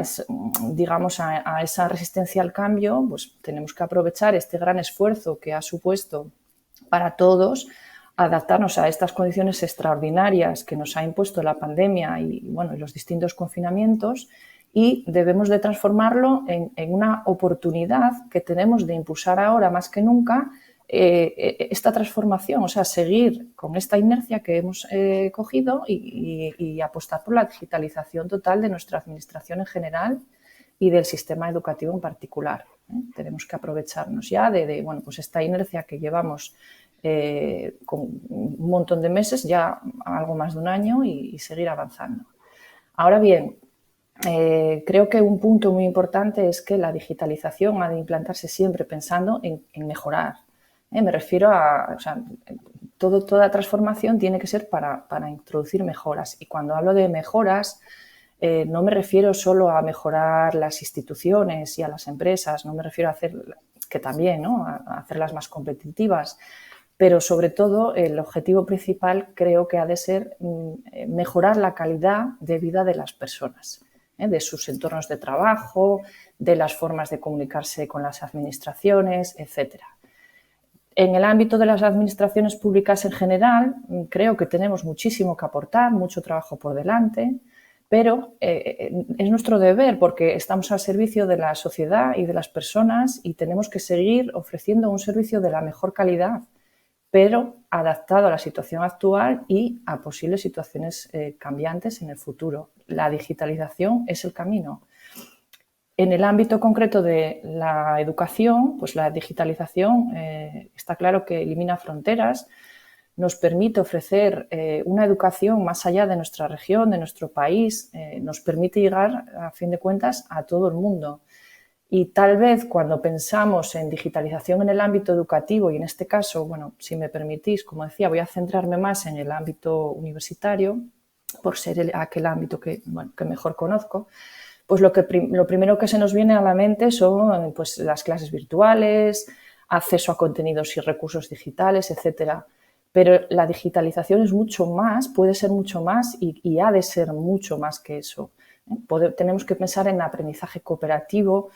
resistencia al cambio, pues tenemos que aprovechar este gran esfuerzo que ha supuesto para todos adaptarnos a estas condiciones extraordinarias que nos ha impuesto la pandemia y los distintos confinamientos, y debemos de transformarlo en una oportunidad que tenemos de impulsar ahora más que nunca esta transformación, o sea, seguir con esta inercia que hemos cogido y apostar por la digitalización total de nuestra administración en general y del sistema educativo en particular. Tenemos que aprovecharnos ya de pues esta inercia que llevamos con un montón de meses, ya algo más de un año, y seguir avanzando. Ahora bien, creo que un punto muy importante es que la digitalización ha de implantarse siempre pensando en mejorar. Me refiero a, o sea, toda transformación tiene que ser para introducir mejoras, y cuando hablo de mejoras no me refiero solo a mejorar las instituciones y a las empresas, no me refiero a que también, ¿no?, a hacerlas más competitivas, pero sobre todo el objetivo principal creo que ha de ser mejorar la calidad de vida de las personas, de sus entornos de trabajo, de las formas de comunicarse con las administraciones, etc. En el ámbito de las administraciones públicas en general, creo que tenemos muchísimo que aportar, mucho trabajo por delante, pero es nuestro deber porque estamos al servicio de la sociedad y de las personas y tenemos que seguir ofreciendo un servicio de la mejor calidad, pero adaptado a la situación actual y a posibles situaciones cambiantes en el futuro. La digitalización es el camino. En el ámbito concreto de la educación, pues la digitalización está claro que elimina fronteras, nos permite ofrecer una educación más allá de nuestra región, de nuestro país, nos permite llegar, a fin de cuentas, a todo el mundo. Y tal vez cuando pensamos en digitalización en el ámbito educativo, y en este caso, bueno, si me permitís, como decía, voy a centrarme más en el ámbito universitario, por ser aquel ámbito que mejor conozco, pues lo primero que se nos viene a la mente son pues, las clases virtuales, acceso a contenidos y recursos digitales, etcétera. Pero la digitalización es mucho más, puede ser mucho más y ha de ser mucho más que eso. Tenemos que pensar en aprendizaje cooperativo,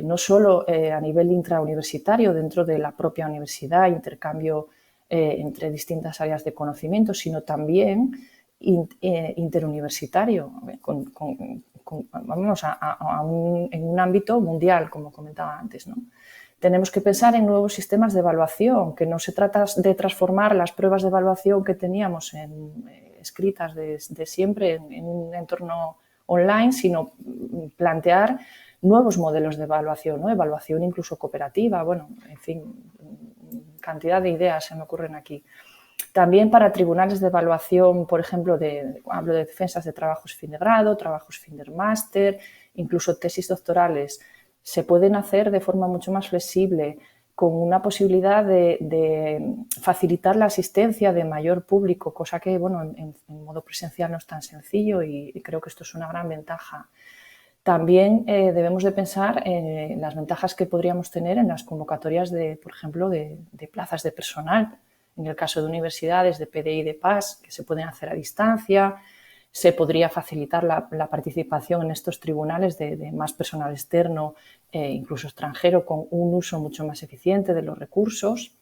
no solo a nivel intrauniversitario, dentro de la propia universidad, intercambio entre distintas áreas de conocimiento, sino también interuniversitario, en un ámbito mundial, como comentaba antes, ¿no? Tenemos que pensar en nuevos sistemas de evaluación, que no se trata de transformar las pruebas de evaluación que teníamos escritas de siempre en un entorno online, sino plantear nuevos modelos de evaluación, ¿no? Evaluación incluso cooperativa, bueno, en fin, cantidad de ideas se me ocurren aquí. También para tribunales de evaluación, por ejemplo, hablo de defensas de trabajos fin de grado, trabajos fin de máster, incluso tesis doctorales, se pueden hacer de forma mucho más flexible, con una posibilidad de facilitar la asistencia de mayor público, cosa que, bueno, en modo presencial no es tan sencillo y creo que esto es una gran ventaja. También debemos de pensar en las ventajas que podríamos tener en las convocatorias, por ejemplo, de plazas de personal. En el caso de universidades de PDI y de PAS, que se pueden hacer a distancia, se podría facilitar la participación en estos tribunales de más personal externo, incluso extranjero, con un uso mucho más eficiente de los recursos.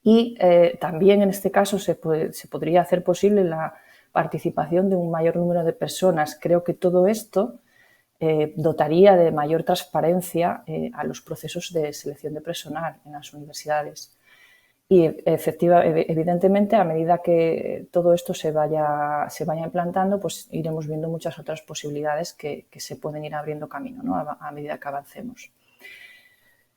Y también en este caso se podría hacer posible la participación de un mayor número de personas. Creo que todo esto dotaría de mayor transparencia a los procesos de selección de personal en las universidades. Y evidentemente, a medida que todo esto se vaya implantando, pues iremos viendo muchas otras posibilidades que se pueden ir abriendo camino, ¿no? a medida que avancemos.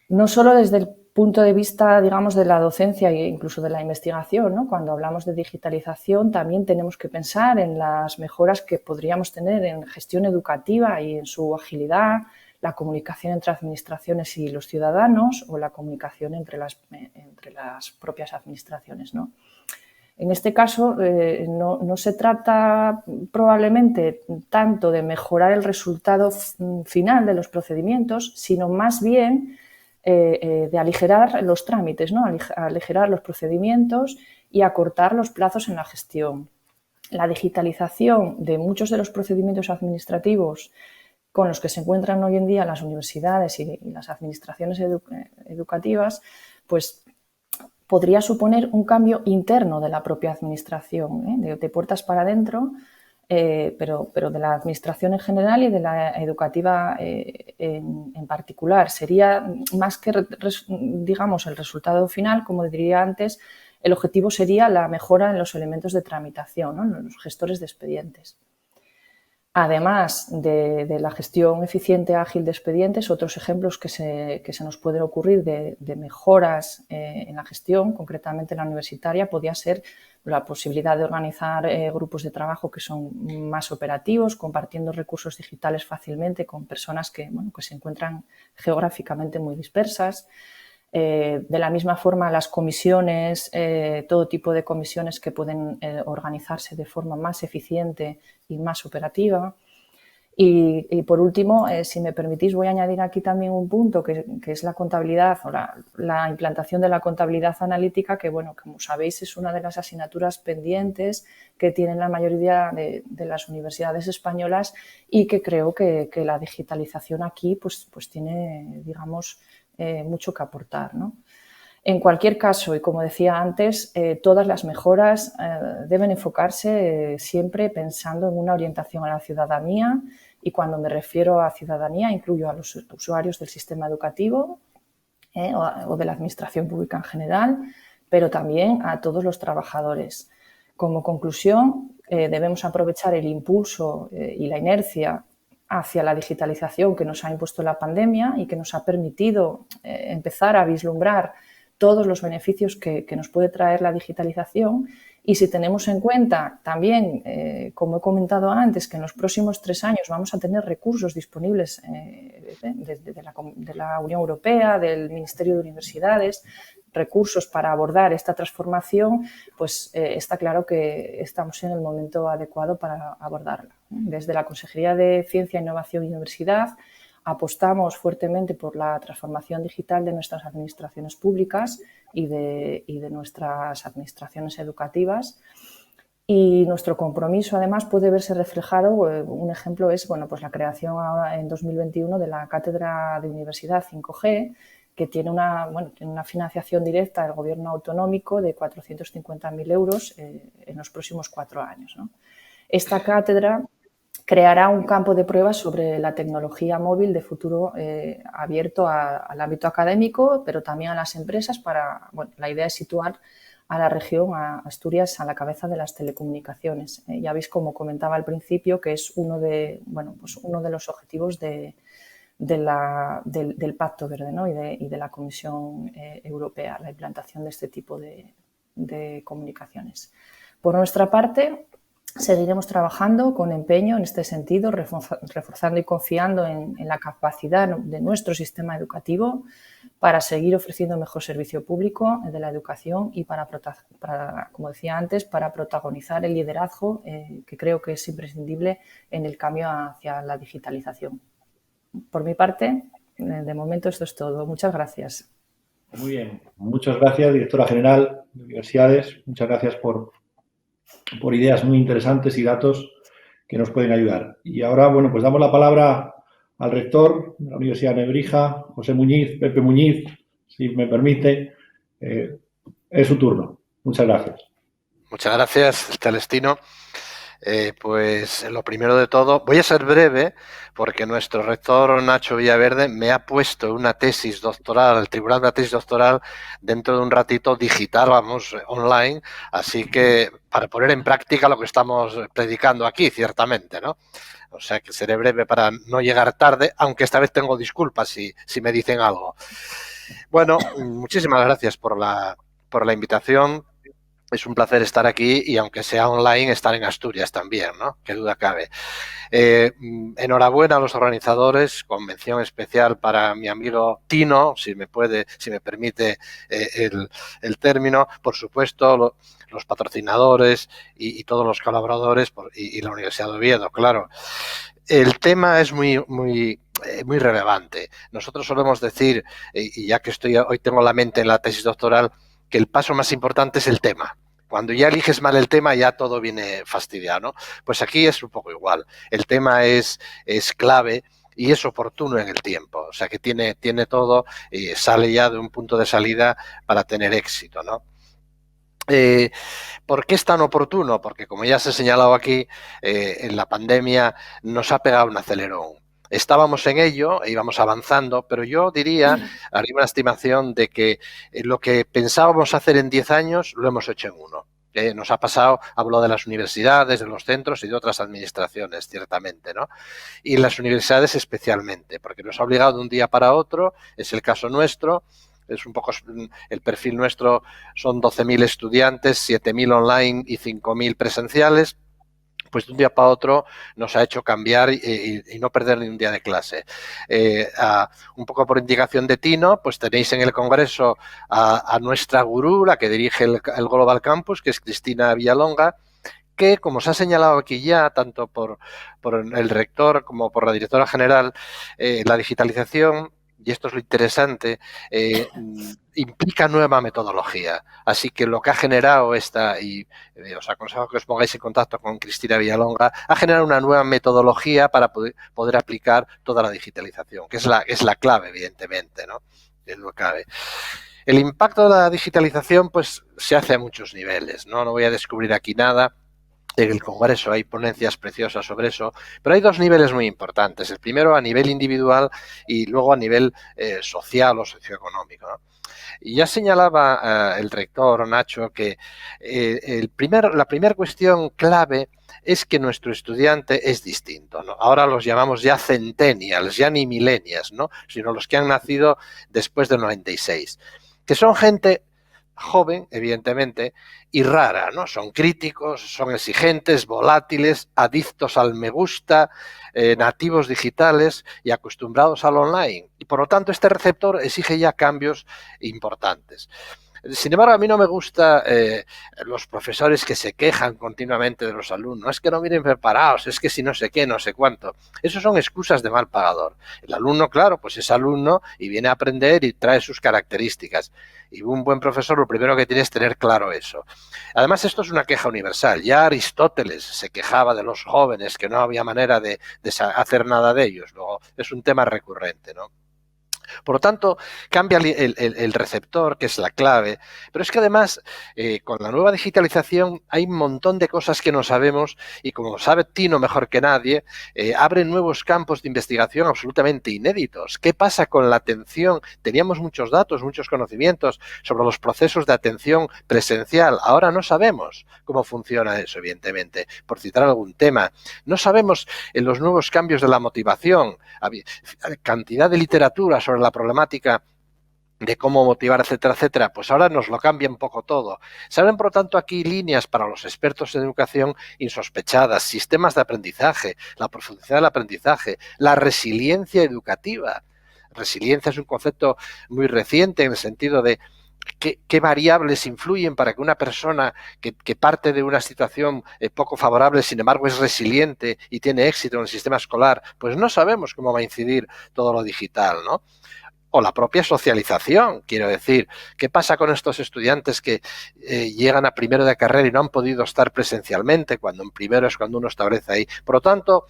No solo desde el punto de vista, digamos, de la docencia e incluso de la investigación, ¿no? Cuando hablamos de digitalización también tenemos que pensar en las mejoras que podríamos tener en gestión educativa y en su agilidad, la comunicación entre administraciones y los ciudadanos o la comunicación entre las propias administraciones, ¿no? En este caso, no se trata probablemente tanto de mejorar el resultado final de los procedimientos, sino más bien de aligerar los trámites, ¿no? Aligerar los procedimientos y acortar los plazos en la gestión. La digitalización de muchos de los procedimientos administrativos con los que se encuentran hoy en día las universidades y las administraciones educativas, pues podría suponer un cambio interno de la propia administración, de puertas para adentro, pero de la administración en general y de la educativa en particular. Sería más que, digamos, el resultado final, como diría antes, el objetivo sería la mejora en los elementos de tramitación, ¿no? En los gestores de expedientes. Además de la gestión eficiente, ágil de expedientes, otros ejemplos que se nos pueden ocurrir de mejoras en la gestión, concretamente en la universitaria, podría ser la posibilidad de organizar grupos de trabajo que son más operativos, compartiendo recursos digitales fácilmente con personas que se encuentran geográficamente muy dispersas. De la misma forma, las comisiones, todo tipo de comisiones que pueden organizarse de forma más eficiente y más operativa. Y por último, si me permitís, voy a añadir aquí también un punto que es la contabilidad o la implantación de la contabilidad analítica, que, bueno, como sabéis, es una de las asignaturas pendientes que tienen la mayoría de las universidades españolas y que creo que la digitalización aquí pues tiene, digamos, mucho que aportar, ¿no? En cualquier caso, y como decía antes, todas las mejoras deben enfocarse siempre pensando en una orientación a la ciudadanía, y cuando me refiero a ciudadanía incluyo a los usuarios del sistema educativo o de la administración pública en general, pero también a todos los trabajadores. Como conclusión, debemos aprovechar el impulso y la inercia hacia la digitalización que nos ha impuesto la pandemia y que nos ha permitido empezar a vislumbrar todos los beneficios que nos puede traer la digitalización. Y si tenemos en cuenta también, como he comentado antes, que en los próximos 3 años vamos a tener recursos disponibles de la Unión Europea, del Ministerio de Universidades, recursos para abordar esta transformación, pues está claro que estamos en el momento adecuado para abordarla. Desde la Consejería de Ciencia, Innovación y Universidad apostamos fuertemente por la transformación digital de nuestras administraciones públicas y de nuestras administraciones educativas. Y nuestro compromiso, además, puede verse reflejado, un ejemplo es pues la creación en 2021 de la Cátedra de Universidad 5G, que tiene una financiación directa del Gobierno autonómico de 450.000 euros en los próximos 4 años, ¿no? Esta cátedra creará un campo de pruebas sobre la tecnología móvil de futuro abierto al ámbito académico, pero también a las empresas. La idea es situar a la región, a Asturias, a la cabeza de las telecomunicaciones. Ya veis, como comentaba al principio, que es uno de los objetivos del Pacto Verde, ¿no? y de la Comisión Europea, la implantación de este tipo de comunicaciones. Por nuestra parte, seguiremos trabajando con empeño en este sentido, reforzando y confiando en la capacidad de nuestro sistema educativo para seguir ofreciendo mejor servicio público de la educación y para, como decía antes, para protagonizar el liderazgo que creo que es imprescindible en el cambio hacia la digitalización. por mi parte, de momento esto es todo. Muchas gracias. Muy bien. Muchas gracias, directora general de Universidades. Muchas gracias por ideas muy interesantes y datos que nos pueden ayudar. Y ahora, bueno, pues damos la palabra al rector de la Universidad de Nebrija, José Muñiz, Pepe Muñiz, si me permite. Es su turno. Muchas gracias. Muchas gracias, Celestino. Pues lo primero de todo, voy a ser breve porque nuestro rector Nacho Villaverde me ha puesto una tesis doctoral, el tribunal de una tesis doctoral dentro de un ratito digital, vamos, online, así que para poner en práctica lo que estamos predicando aquí, ciertamente, ¿no? O sea que seré breve para no llegar tarde, aunque esta vez tengo disculpas si me dicen algo. Bueno, muchísimas gracias por la invitación. Es un placer estar aquí y, aunque sea online, estar en Asturias también, ¿no? Qué duda cabe. Enhorabuena a los organizadores, con mención especial para mi amigo Tino, si me permite el término, por supuesto, los patrocinadores y todos los colaboradores y la Universidad de Oviedo, claro. El tema es muy relevante. Nosotros solemos decir, y ya que hoy tengo la mente en la tesis doctoral, que el paso más importante es el tema. Cuando ya eliges mal el tema, ya todo viene fastidiado, ¿no? Pues aquí es un poco igual. El tema es clave y es oportuno en el tiempo. O sea, que tiene todo y sale ya de un punto de salida para tener éxito, ¿no? ¿Por qué es tan oportuno? Porque, como ya se ha señalado aquí, en la pandemia nos ha pegado un acelerón. Estábamos en ello e íbamos avanzando, pero yo haría una estimación de que lo que pensábamos hacer en 10 años lo hemos hecho en 1. Nos ha pasado, hablo de las universidades, de los centros y de otras administraciones, ciertamente, ¿no? Y las universidades especialmente, porque nos ha obligado de un día para otro, es el caso nuestro. Es un poco el perfil nuestro, son 12.000 estudiantes, 7.000 online y 5.000 presenciales. Pues de un día para otro nos ha hecho cambiar y no perder ni un día de clase. Un poco por indicación de Tino, pues tenéis en el Congreso a nuestra gurú, la que dirige el Global Campus, que es Cristina Villalonga, que, como se ha señalado aquí ya, tanto por el rector como por la directora general, la digitalización, y esto es lo interesante, implica nueva metodología. Así que lo que ha generado os aconsejo que os pongáis en contacto con Cristina Villalonga, ha generado una nueva metodología para poder aplicar toda la digitalización, que es la clave, evidentemente, ¿no? Es lo clave. El impacto de la digitalización, pues, se hace a muchos niveles, ¿no? No voy a descubrir aquí nada. En el Congreso hay ponencias preciosas sobre eso, pero hay 2 niveles muy importantes. El primero a nivel individual y luego a nivel social o socioeconómico, ¿no? Y ya señalaba el rector Nacho que la primera cuestión clave es que nuestro estudiante es distinto, ¿no? Ahora los llamamos ya centennials, ya ni millennials, ¿no? Sino los que han nacido después del 96, que son gente joven, evidentemente, y rara, ¿no? Son críticos, son exigentes, volátiles, adictos al me gusta, nativos digitales y acostumbrados al online. Y por lo tanto, este receptor exige ya cambios importantes. Sin embargo, a mí no me gusta los profesores que se quejan continuamente de los alumnos. Es que no vienen preparados, es que si no sé qué, no sé cuánto. Eso son excusas de mal pagador. El alumno, claro, pues es alumno y viene a aprender y trae sus características. Y un buen profesor lo primero que tiene es tener claro eso. Además, esto es una queja universal. Ya Aristóteles se quejaba de los jóvenes, que no había manera de hacer nada de ellos. Luego, es un tema recurrente, ¿no? Por lo tanto, cambia el receptor, que es la clave, pero es que además, con la nueva digitalización hay un montón de cosas que no sabemos y, como sabe Tino mejor que nadie, abren nuevos campos de investigación absolutamente inéditos. ¿Qué pasa con la atención? Teníamos muchos datos, muchos conocimientos sobre los procesos de atención presencial. Ahora no sabemos cómo funciona eso, evidentemente, por citar algún tema. No sabemos en los nuevos cambios de la motivación, cantidad de literatura sobre la problemática de cómo motivar, etcétera, etcétera, pues ahora nos lo cambia un poco todo. Se abren, por lo tanto, aquí líneas para los expertos en educación insospechadas, sistemas de aprendizaje, la profundidad del aprendizaje, la resiliencia educativa. Resiliencia es un concepto muy reciente en el sentido de qué variables influyen para que una persona que parte de una situación poco favorable, sin embargo es resiliente y tiene éxito en el sistema escolar, pues no sabemos cómo va a incidir todo lo digital, ¿no? O la propia socialización, quiero decir, ¿qué pasa con estos estudiantes que llegan a primero de carrera y no han podido estar presencialmente, cuando en primero es cuando uno establece ahí? Por lo tanto,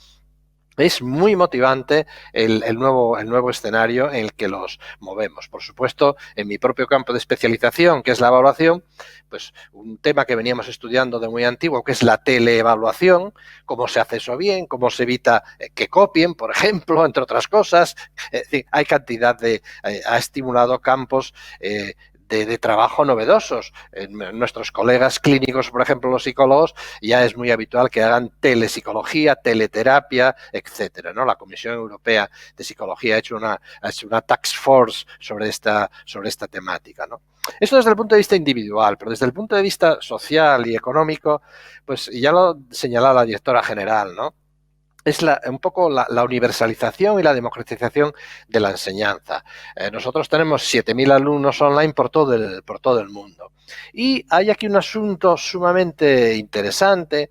es muy motivante el nuevo escenario en el que los movemos. Por supuesto, en mi propio campo de especialización, que es la evaluación, pues un tema que veníamos estudiando de muy antiguo, que es la teleevaluación, cómo se hace eso bien, cómo se evita que copien, por ejemplo, entre otras cosas. Es decir, hay cantidad de... ha estimulado campos de trabajo novedosos. Nuestros colegas clínicos, por ejemplo, los psicólogos, ya es muy habitual que hagan telepsicología, teleterapia, etcétera, ¿no? La Comisión Europea de Psicología ha hecho una task force sobre esta temática, ¿no? Esto desde el punto de vista individual, pero desde el punto de vista social y económico, pues ya lo señalaba la directora general, ¿no? Es un poco la universalización y la democratización de la enseñanza. Nosotros tenemos 7.000 alumnos online por todo el mundo. Y hay aquí un asunto sumamente interesante,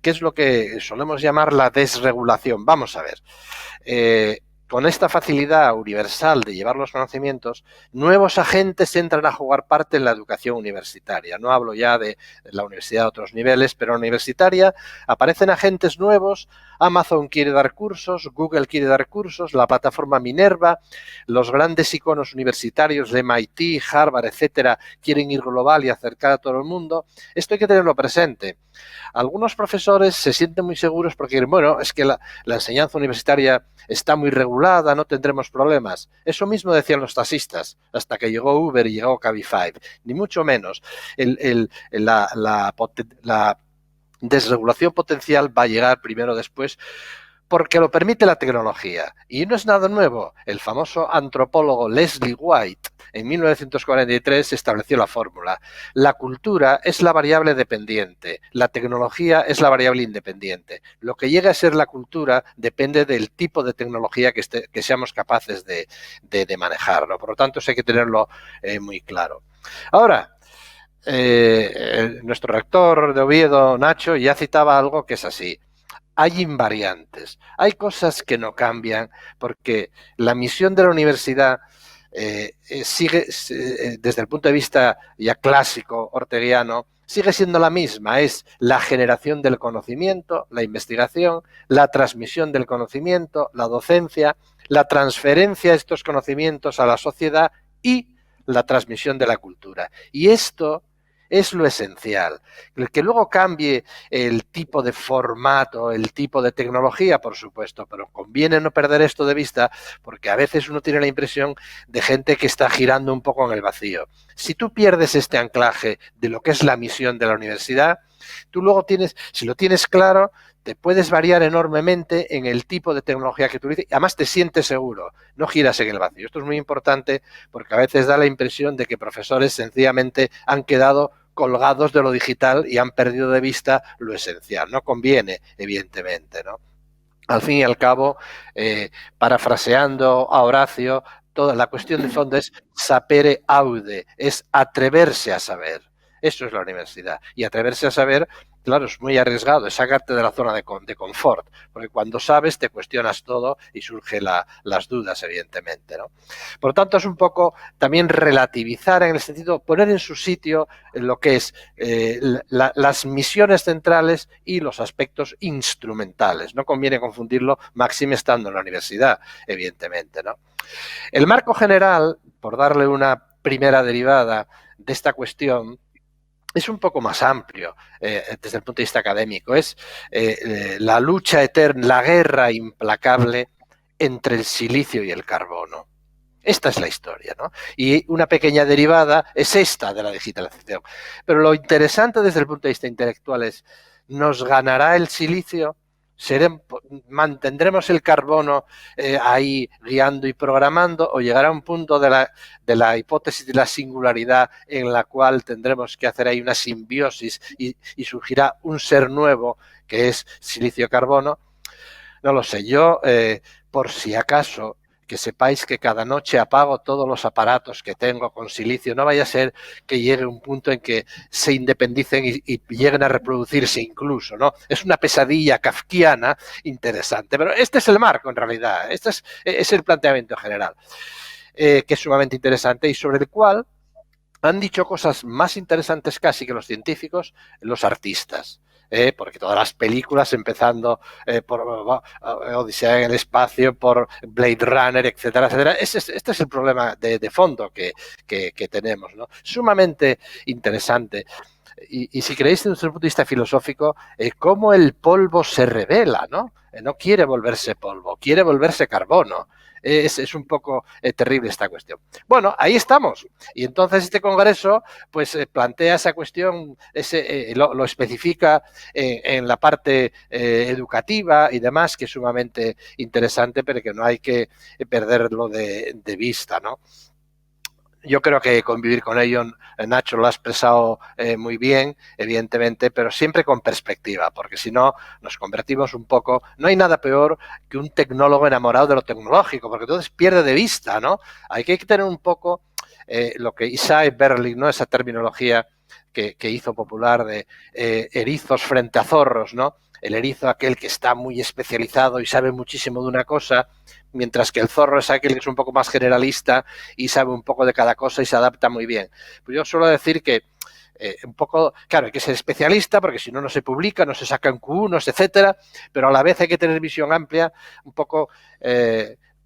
que es lo que solemos llamar la desregulación. Vamos a ver. Con esta facilidad universal de llevar los conocimientos, nuevos agentes entran a jugar parte en la educación universitaria. No hablo ya de la universidad a otros niveles, pero en la universitaria aparecen agentes nuevos. Amazon quiere dar cursos, Google quiere dar cursos, la plataforma Minerva, los grandes iconos universitarios de MIT, Harvard, etcétera, quieren ir global y acercar a todo el mundo. Esto hay que tenerlo presente. Algunos profesores se sienten muy seguros porque, bueno, es que la enseñanza universitaria está muy regulada, no tendremos problemas. Eso mismo decían los taxistas, hasta que llegó Uber y llegó Cabify. Ni mucho menos. La desregulación potencial va a llegar primero o después, porque lo permite la tecnología. Y no es nada nuevo. El famoso antropólogo Leslie White en 1943 estableció la fórmula. La cultura es la variable dependiente, la tecnología es la variable independiente. Lo que llega a ser la cultura depende del tipo de tecnología que seamos capaces de manejar, ¿no? Por lo tanto, eso hay que tenerlo muy claro. Ahora, nuestro rector de Oviedo, Nacho, ya citaba algo que es así. Hay invariantes, hay cosas que no cambian, porque la misión de la universidad sigue, desde el punto de vista ya clásico, orteguiano, sigue siendo la misma, es la generación del conocimiento, la investigación, la transmisión del conocimiento, la docencia, la transferencia de estos conocimientos a la sociedad y la transmisión de la cultura. Y esto es lo esencial. El que luego cambie el tipo de formato, el tipo de tecnología, por supuesto, pero conviene no perder esto de vista, porque a veces uno tiene la impresión de gente que está girando un poco en el vacío. Si tú pierdes este anclaje de lo que es la misión de la universidad, tú luego si lo tienes claro, te puedes variar enormemente en el tipo de tecnología que utilices y además te sientes seguro, no giras en el vacío. Esto es muy importante porque a veces da la impresión de que profesores sencillamente han quedado colgados de lo digital y han perdido de vista lo esencial. No conviene, evidentemente, ¿no? Al fin y al cabo, parafraseando a Horacio, toda la cuestión de fondo es sapere aude, es atreverse a saber. Eso es la universidad. Y atreverse a saber, claro, es muy arriesgado, es sacarte de la zona de confort, porque cuando sabes te cuestionas todo y surgen las dudas, evidentemente, ¿no? Por lo tanto, es un poco también relativizar en el sentido, poner en su sitio lo que es las misiones centrales y los aspectos instrumentales. No conviene confundirlo, máxime estando en la universidad, evidentemente, ¿no? El marco general, por darle una primera derivada de esta cuestión, es un poco más amplio desde el punto de vista académico. Es la lucha eterna, la guerra implacable entre el silicio y el carbono. Esta es la historia, ¿no? Y una pequeña derivada es esta de la digitalización. Pero lo interesante desde el punto de vista intelectual es, ¿nos ganará el silicio? ¿Mantendremos el carbono ahí guiando y programando o llegará un punto de la hipótesis de la singularidad en la cual tendremos que hacer ahí una simbiosis y surgirá un ser nuevo que es silicio-carbono? No lo sé. Yo, por si acaso, que sepáis que cada noche apago todos los aparatos que tengo con silicio. No vaya a ser que llegue un punto en que se independicen y lleguen a reproducirse incluso, ¿no? Es una pesadilla kafkiana interesante, pero este es el marco en realidad, este es el planteamiento general, que es sumamente interesante y sobre el cual han dicho cosas más interesantes casi que los científicos, los artistas. Porque todas las películas, empezando por Odisea en el espacio, por Blade Runner, etcétera, etcétera. Este es el problema de fondo que tenemos, ¿no? Sumamente interesante. Y si creéis desde un punto de vista filosófico, cómo el polvo se revela, ¿no? No quiere volverse polvo, quiere volverse carbono. Es un poco terrible esta cuestión. Bueno, ahí estamos. Y entonces este congreso pues plantea esa cuestión, lo especifica en la parte educativa y demás, que es sumamente interesante, pero que no hay que perderlo de vista, ¿no? Yo creo que convivir con ello, Nacho lo ha expresado muy bien, evidentemente, pero siempre con perspectiva, porque si no nos convertimos un poco... No hay nada peor que un tecnólogo enamorado de lo tecnológico, porque entonces pierde de vista, ¿no? Hay que tener un poco lo que Isaiah Berlin, ¿no? Esa terminología que hizo popular de erizos frente a zorros, ¿no? El erizo aquel que está muy especializado y sabe muchísimo de una cosa, mientras que el zorro es aquel que es un poco más generalista y sabe un poco de cada cosa y se adapta muy bien. Pues yo suelo decir que un poco, claro, hay que ser especialista porque si no, no se publica, no se sacan Q1, etcétera, pero a la vez hay que tener visión amplia, un poco...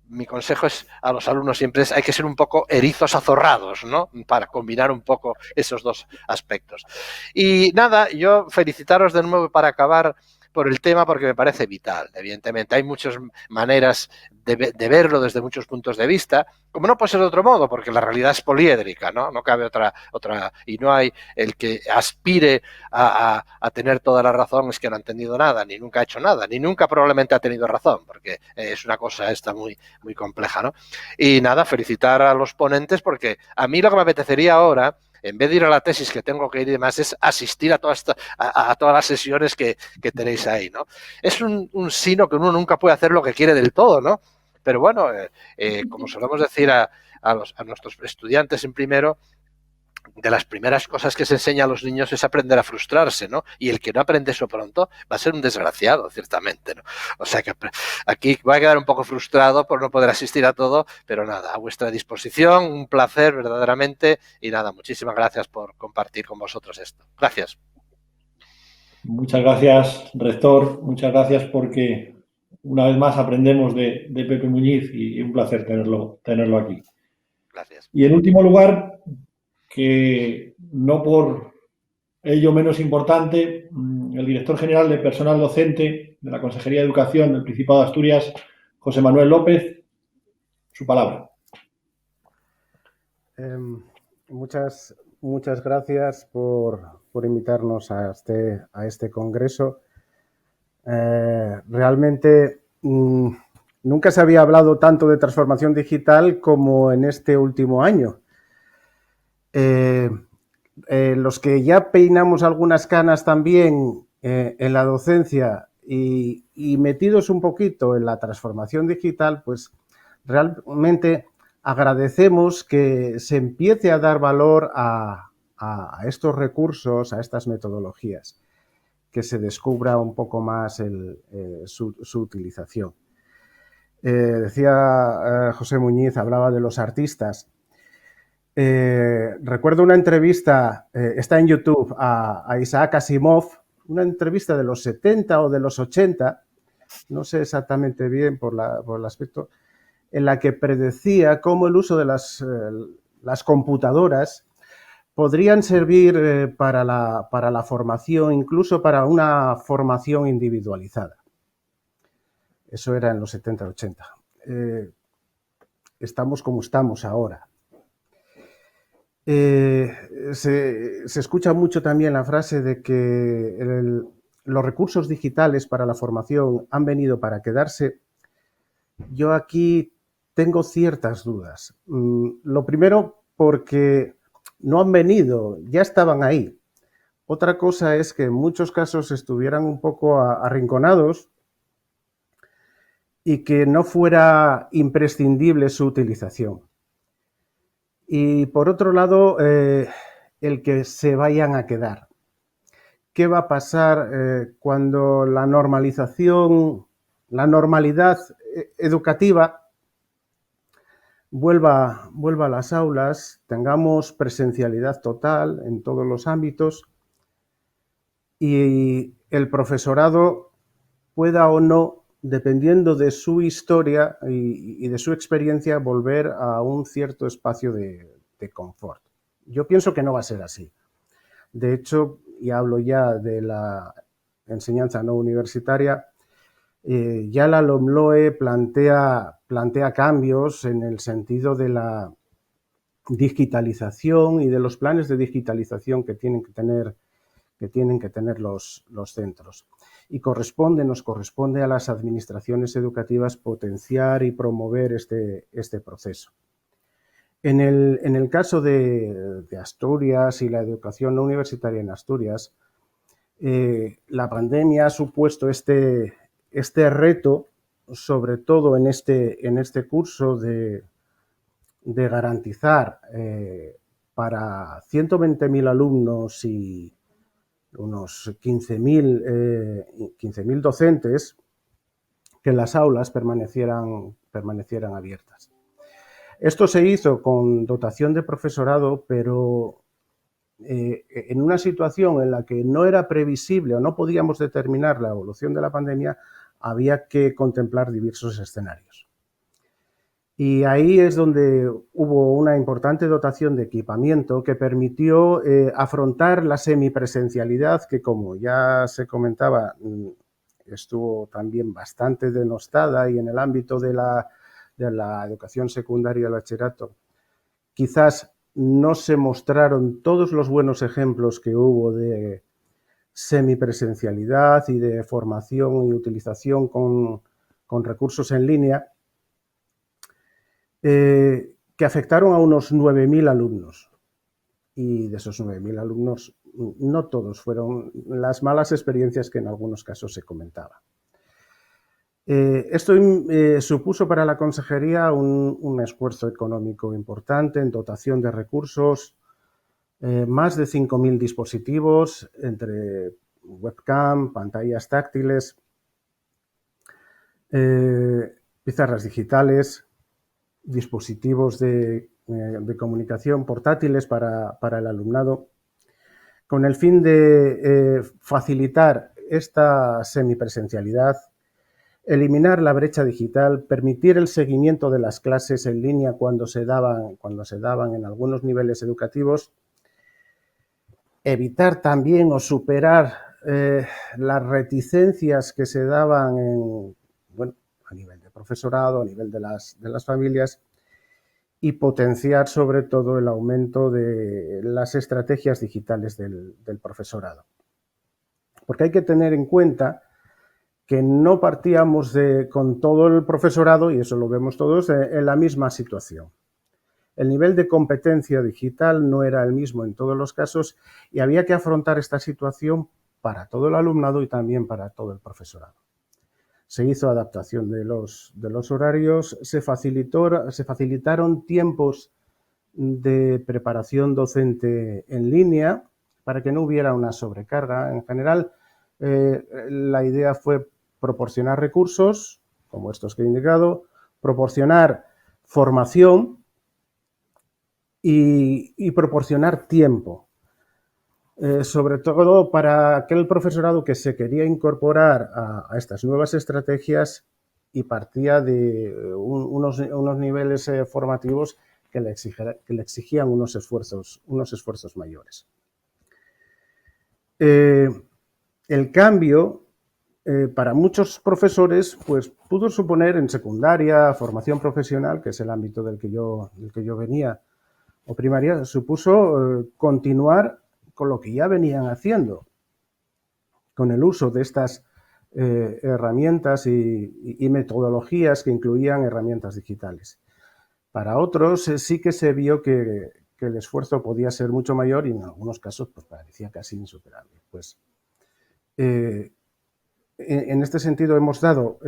mi consejo es a los alumnos siempre hay que ser un poco erizos azorrados, ¿no? Para combinar un poco esos dos aspectos. Y nada, yo felicitaros de nuevo para acabar por el tema porque me parece vital, evidentemente. Hay muchas maneras de verlo desde muchos puntos de vista, como no puede ser de otro modo, porque la realidad es poliédrica, ¿no? No cabe otra, y no hay el que aspire a tener toda la razón es que no ha entendido nada, ni nunca ha hecho nada, ni nunca probablemente ha tenido razón, porque es una cosa esta muy, muy compleja, ¿no? Y nada, felicitar a los ponentes porque a mí lo que me apetecería ahora, en vez de ir a la tesis que tengo que ir y demás, es asistir a todas las sesiones que tenéis ahí, ¿no? Es un sino que uno nunca puede hacer lo que quiere del todo, ¿no? Pero bueno, como solemos decir a nuestros estudiantes en primero, de las primeras cosas que se enseña a los niños es aprender a frustrarse, ¿no? Y el que no aprende eso pronto va a ser un desgraciado, ciertamente, ¿no? O sea que aquí voy a quedar un poco frustrado por no poder asistir a todo, pero nada, a vuestra disposición, un placer verdaderamente y nada, muchísimas gracias por compartir con vosotros esto. Gracias. Muchas gracias, rector, muchas gracias porque una vez más aprendemos de Pepe Muñiz y un placer tenerlo aquí. Gracias. Y en último lugar, que no por ello menos importante, el director general de Personal Docente de la Consejería de Educación del Principado de Asturias, José Manuel López, su palabra. Muchas gracias por invitarnos a este congreso. Realmente nunca se había hablado tanto de transformación digital como en este último año. Los que ya peinamos algunas canas también en la docencia y metidos un poquito en la transformación digital, pues realmente agradecemos que se empiece a dar valor a estos recursos, a estas metodologías, que se descubra un poco más su utilización. Decía José Muñiz, hablaba de los artistas. Recuerdo una entrevista, está en YouTube, a Isaac Asimov, una entrevista de los 70 o de los 80, no sé exactamente bien por el aspecto, en la que predecía cómo el uso de las computadoras podrían servir para la formación, incluso para una formación individualizada. Eso era en los 70-80. Estamos como estamos ahora. Se escucha mucho también la frase de que los recursos digitales para la formación han venido para quedarse. Yo aquí tengo ciertas dudas. Lo primero, porque no han venido, ya estaban ahí. Otra cosa es que en muchos casos estuvieran un poco arrinconados y que no fuera imprescindible su utilización. Y por otro lado, el que se vayan a quedar. ¿Qué va a pasar cuando la normalización, la normalidad educativa vuelva a las aulas, tengamos presencialidad total en todos los ámbitos y el profesorado pueda o no, dependiendo de su historia y de su experiencia, volver a un cierto espacio de confort? Yo pienso que no va a ser así. De hecho, y hablo ya de la enseñanza no universitaria, ya la LOMLOE plantea cambios en el sentido de la digitalización y de los planes de digitalización que tienen que tener los centros. Y nos corresponde a las administraciones educativas potenciar y promover este proceso. En el caso de Asturias y la educación no universitaria en Asturias, la pandemia ha supuesto este reto, sobre todo en este curso, de garantizar para 120.000 alumnos y unos 15.000 docentes que las aulas permanecieran abiertas. Esto se hizo con dotación de profesorado, pero en una situación en la que no era previsible o no podíamos determinar la evolución de la pandemia, había que contemplar diversos escenarios. Y ahí es donde hubo una importante dotación de equipamiento que permitió afrontar la semipresencialidad, que, como ya se comentaba, estuvo también bastante denostada, y en el ámbito de la educación secundaria y el bachillerato quizás no se mostraron todos los buenos ejemplos que hubo de semipresencialidad y de formación y utilización con recursos en línea, que afectaron a unos 9.000 alumnos. Y de esos 9.000 alumnos, no todos fueron las malas experiencias que en algunos casos se comentaba. Esto supuso para la consejería un esfuerzo económico importante en dotación de recursos, más de 5.000 dispositivos entre webcam, pantallas táctiles, pizarras digitales, dispositivos de comunicación portátiles para el alumnado, con el fin de facilitar esta semipresencialidad, eliminar la brecha digital, permitir el seguimiento de las clases en línea cuando se daban en algunos niveles educativos, evitar también o superar las reticencias que se daban a nivel de profesorado, a nivel de las familias, y potenciar sobre todo el aumento de las estrategias digitales del profesorado. Porque hay que tener en cuenta que no partíamos con todo el profesorado, y eso lo vemos todos, en la misma situación. El nivel de competencia digital no era el mismo en todos los casos y había que afrontar esta situación para todo el alumnado y también para todo el profesorado. Se hizo adaptación de los horarios, se facilitaron tiempos de preparación docente en línea para que no hubiera una sobrecarga. En general, la idea fue proporcionar recursos, como estos que he indicado, proporcionar formación y proporcionar tiempo. Sobre todo para aquel profesorado que se quería incorporar a estas nuevas estrategias y partía de unos niveles formativos que le exigían unos esfuerzos mayores. El cambio para muchos profesores pues pudo suponer en secundaria, formación profesional, que es el ámbito del que yo venía, o primaria, supuso continuar con lo que ya venían haciendo, con el uso de estas herramientas y metodologías que incluían herramientas digitales. Para otros sí que se vio que el esfuerzo podía ser mucho mayor y en algunos casos pues parecía casi insuperable. Pues en este sentido hemos dado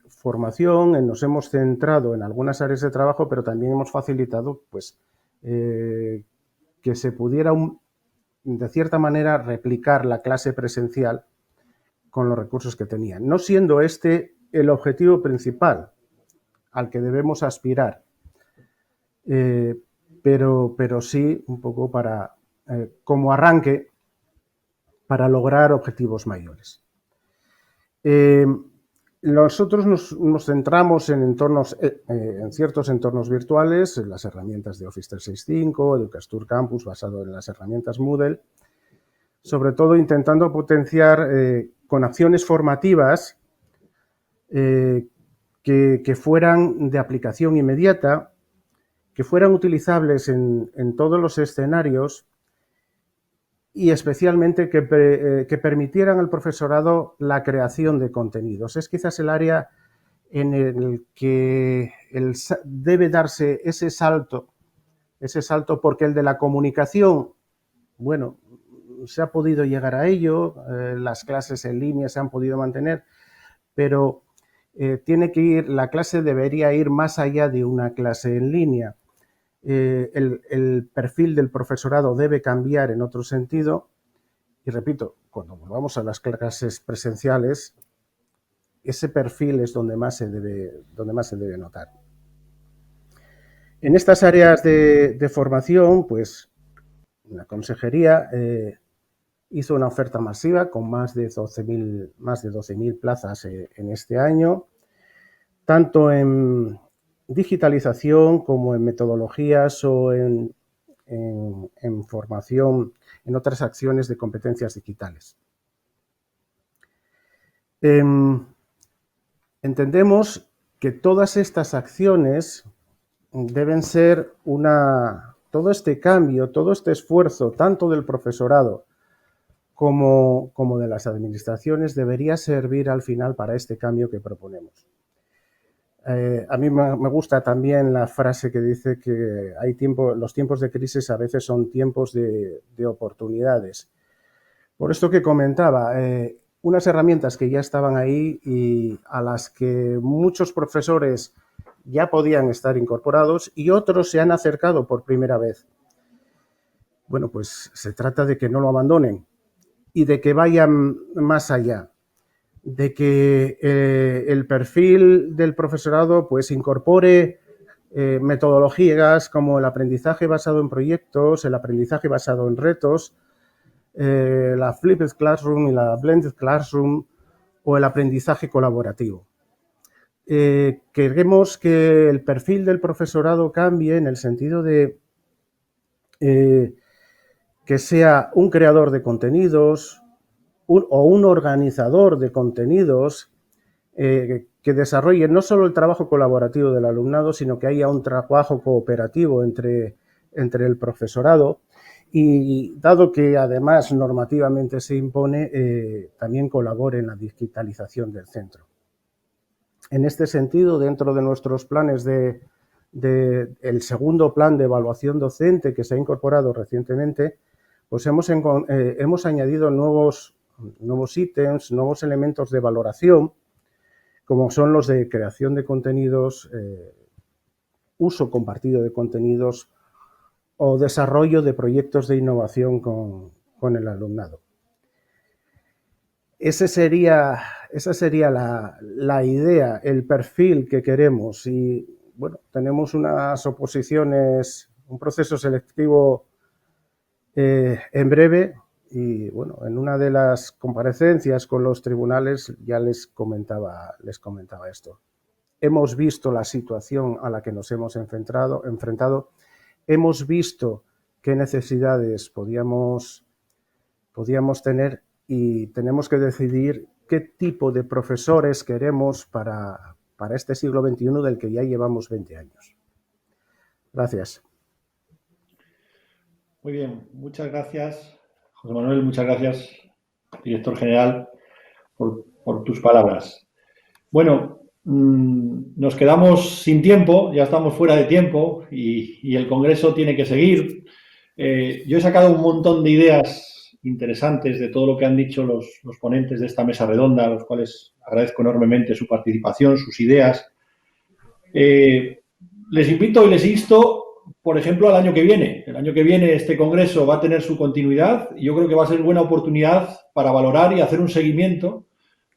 formación, nos hemos centrado en algunas áreas de trabajo, pero también hemos facilitado pues, que se pudiera, de cierta manera, replicar la clase presencial con los recursos que tenían, no siendo este el objetivo principal al que debemos aspirar, pero sí un poco para, como arranque para lograr objetivos mayores. Nosotros nos centramos en entornos, en ciertos entornos virtuales, en las herramientas de Office 365, Educastur Campus, basado en las herramientas Moodle, sobre todo intentando potenciar con acciones formativas que fueran de aplicación inmediata, que fueran utilizables en todos los escenarios y especialmente que permitieran al profesorado la creación de contenidos. Es quizás el área en el que debe darse ese salto porque el de la comunicación, bueno, se ha podido llegar a ello, las clases en línea se han podido mantener, pero la clase debería ir más allá de una clase en línea. El perfil del profesorado debe cambiar en otro sentido y, repito, cuando volvamos a las clases presenciales, ese perfil es donde más se debe notar. En estas áreas de formación, pues la consejería hizo una oferta masiva con más de 12.000 plazas en este año, tanto en digitalización como en metodologías o en formación en otras acciones de competencias digitales. Entendemos que todas estas acciones deben ser todo este cambio, todo este esfuerzo, tanto del profesorado como de las administraciones, debería servir al final para este cambio que proponemos. A mí me gusta también la frase que dice que los tiempos de crisis a veces son tiempos de oportunidades. Por esto que comentaba, unas herramientas que ya estaban ahí y a las que muchos profesores ya podían estar incorporados y otros se han acercado por primera vez. Bueno, pues se trata de que no lo abandonen y de que vayan más allá, de que el perfil del profesorado pues incorpore metodologías como el aprendizaje basado en proyectos, el aprendizaje basado en retos, la Flipped Classroom y la Blended Classroom o el aprendizaje colaborativo. Queremos que el perfil del profesorado cambie en el sentido de que sea un creador de contenidos o un organizador de contenidos que desarrolle no solo el trabajo colaborativo del alumnado, sino que haya un trabajo cooperativo entre el profesorado y, dado que además normativamente se impone, también colabore en la digitalización del centro. En este sentido, dentro de nuestros planes el segundo plan de evaluación docente que se ha incorporado recientemente, pues hemos añadido nuevos ítems, nuevos elementos de valoración, como son los de creación de contenidos, uso compartido de contenidos o desarrollo de proyectos de innovación con el alumnado. Esa sería la idea, el perfil que queremos y, bueno, tenemos unas oposiciones, un proceso selectivo en breve y, bueno, en una de las comparecencias con los tribunales ya les comentaba esto. Hemos visto la situación a la que nos hemos enfrentado, hemos visto qué necesidades podíamos tener y tenemos que decidir qué tipo de profesores queremos para este siglo XXI del que ya llevamos 20 años. Gracias. Muy bien, muchas gracias, José Manuel, muchas gracias, director general, por tus palabras. Bueno, nos quedamos sin tiempo, ya estamos fuera de tiempo y el Congreso tiene que seguir. Yo he sacado un montón de ideas interesantes de todo lo que han dicho los ponentes de esta mesa redonda, a los cuales agradezco enormemente su participación, sus ideas. Les invito y les insto, por ejemplo, al año que viene. El año que viene este congreso va a tener su continuidad y yo creo que va a ser buena oportunidad para valorar y hacer un seguimiento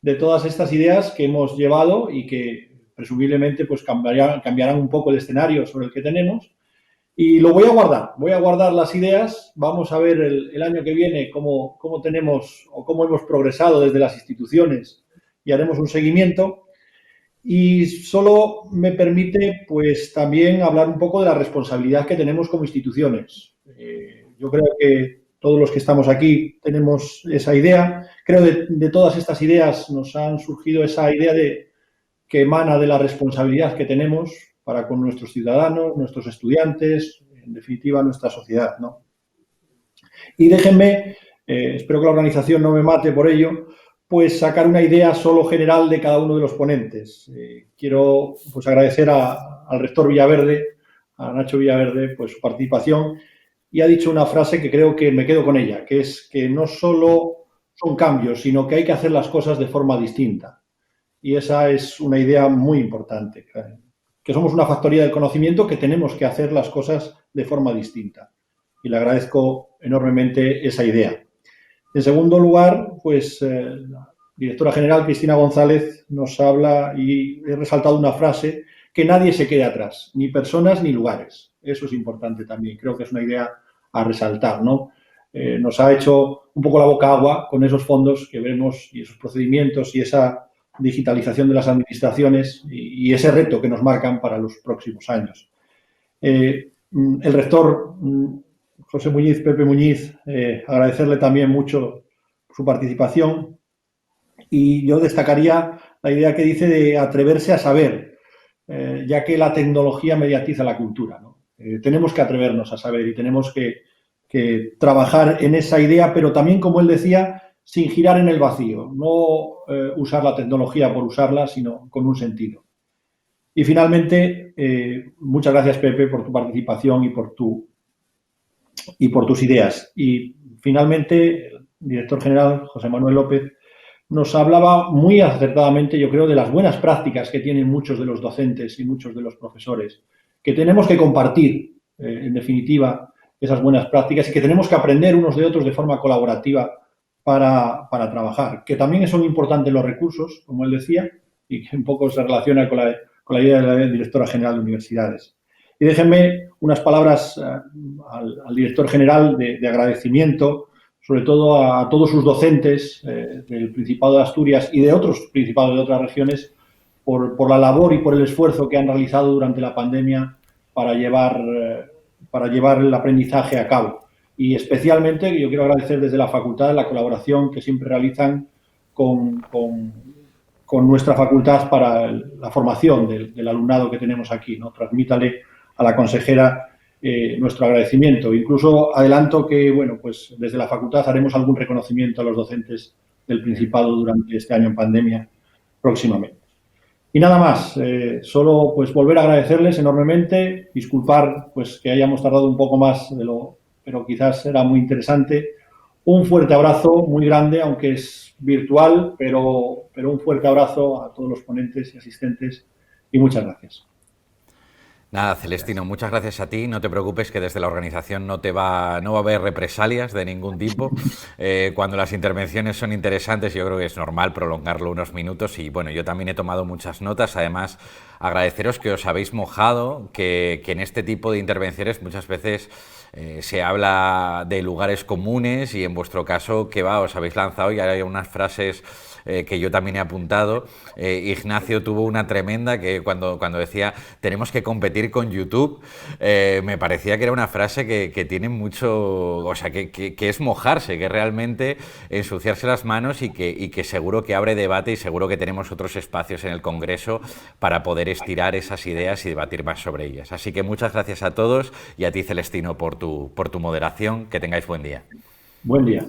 de todas estas ideas que hemos llevado y que presumiblemente pues cambiarán un poco el escenario sobre el que tenemos. Y lo voy a guardar las ideas. Vamos a ver el año que viene cómo tenemos o cómo hemos progresado desde las instituciones y haremos un seguimiento. Y solo me permite, pues, también hablar un poco de la responsabilidad que tenemos como instituciones. Yo creo que todos los que estamos aquí tenemos esa idea. Creo que de todas estas ideas nos han surgido esa idea que emana de la responsabilidad que tenemos para con nuestros ciudadanos, nuestros estudiantes, en definitiva, nuestra sociedad, ¿no? Y déjenme, espero que la organización no me mate por ello, pues sacar una idea solo general de cada uno de los ponentes. Quiero pues agradecer al rector Villaverde, a Nacho Villaverde, pues su participación, y ha dicho una frase que creo que me quedo con ella, que es que no solo son cambios, sino que hay que hacer las cosas de forma distinta. Y esa es una idea muy importante, que somos una factoría del conocimiento que tenemos que hacer las cosas de forma distinta. Y le agradezco enormemente esa idea. En segundo lugar, pues la directora general Cristina González nos habla y he resaltado una frase, que nadie se quede atrás, ni personas ni lugares. Eso es importante también, creo que es una idea a resaltar, ¿no? Nos ha hecho un poco la boca agua con esos fondos que vemos y esos procedimientos y esa digitalización de las administraciones y ese reto que nos marcan para los próximos años. El rector José Muñiz, Pepe Muñiz, agradecerle también mucho su participación y yo destacaría la idea que dice de atreverse a saber, ya que la tecnología mediatiza la cultura, ¿no? Tenemos que atrevernos a saber y tenemos que trabajar en esa idea, pero también, como él decía, sin girar en el vacío, no usar la tecnología por usarla, sino con un sentido. Y finalmente, muchas gracias, Pepe, por tu participación y por tus ideas. Y finalmente, el director general, José Manuel López, nos hablaba muy acertadamente, yo creo, de las buenas prácticas que tienen muchos de los docentes y muchos de los profesores, que tenemos que compartir, en definitiva, esas buenas prácticas y que tenemos que aprender unos de otros de forma colaborativa para trabajar. Que también son importantes los recursos, como él decía, y que un poco se relaciona con la idea de la directora general de universidades. Y déjenme unas palabras al director general de agradecimiento, sobre todo a todos sus docentes del Principado de Asturias y de otros principados de otras regiones por la labor y por el esfuerzo que han realizado durante la pandemia para llevar el aprendizaje a cabo. Y especialmente yo quiero agradecer desde la facultad la colaboración que siempre realizan con nuestra facultad para la formación del alumnado que tenemos aquí, ¿no? Transmítale a la consejera nuestro agradecimiento. Incluso adelanto que, bueno, pues desde la facultad haremos algún reconocimiento a los docentes del Principado durante este año en pandemia próximamente. Y nada más, solo pues volver a agradecerles enormemente, disculpar pues que hayamos tardado un poco más pero quizás era muy interesante. Un fuerte abrazo muy grande, aunque es virtual, pero un fuerte abrazo a todos los ponentes y asistentes y muchas gracias. Nada, Celestino, muchas gracias a ti. No te preocupes que desde la organización no va a haber represalias de ningún tipo. Cuando las intervenciones son interesantes, yo creo que es normal prolongarlo unos minutos y bueno, yo también he tomado muchas notas. Además, agradeceros que os habéis mojado, que en este tipo de intervenciones muchas veces se habla de lugares comunes y en vuestro caso, que os habéis lanzado y hay unas frases que yo también he apuntado. Ignacio tuvo una tremenda que cuando decía tenemos que competir con YouTube, me parecía que era una frase que tiene mucho, o sea, que es mojarse, que realmente ensuciarse las manos y que seguro que abre debate y seguro que tenemos otros espacios en el Congreso para poder estirar esas ideas y debatir más sobre ellas. Así que muchas gracias a todos y a ti, Celestino, por tu moderación. Que tengáis buen día. Buen día.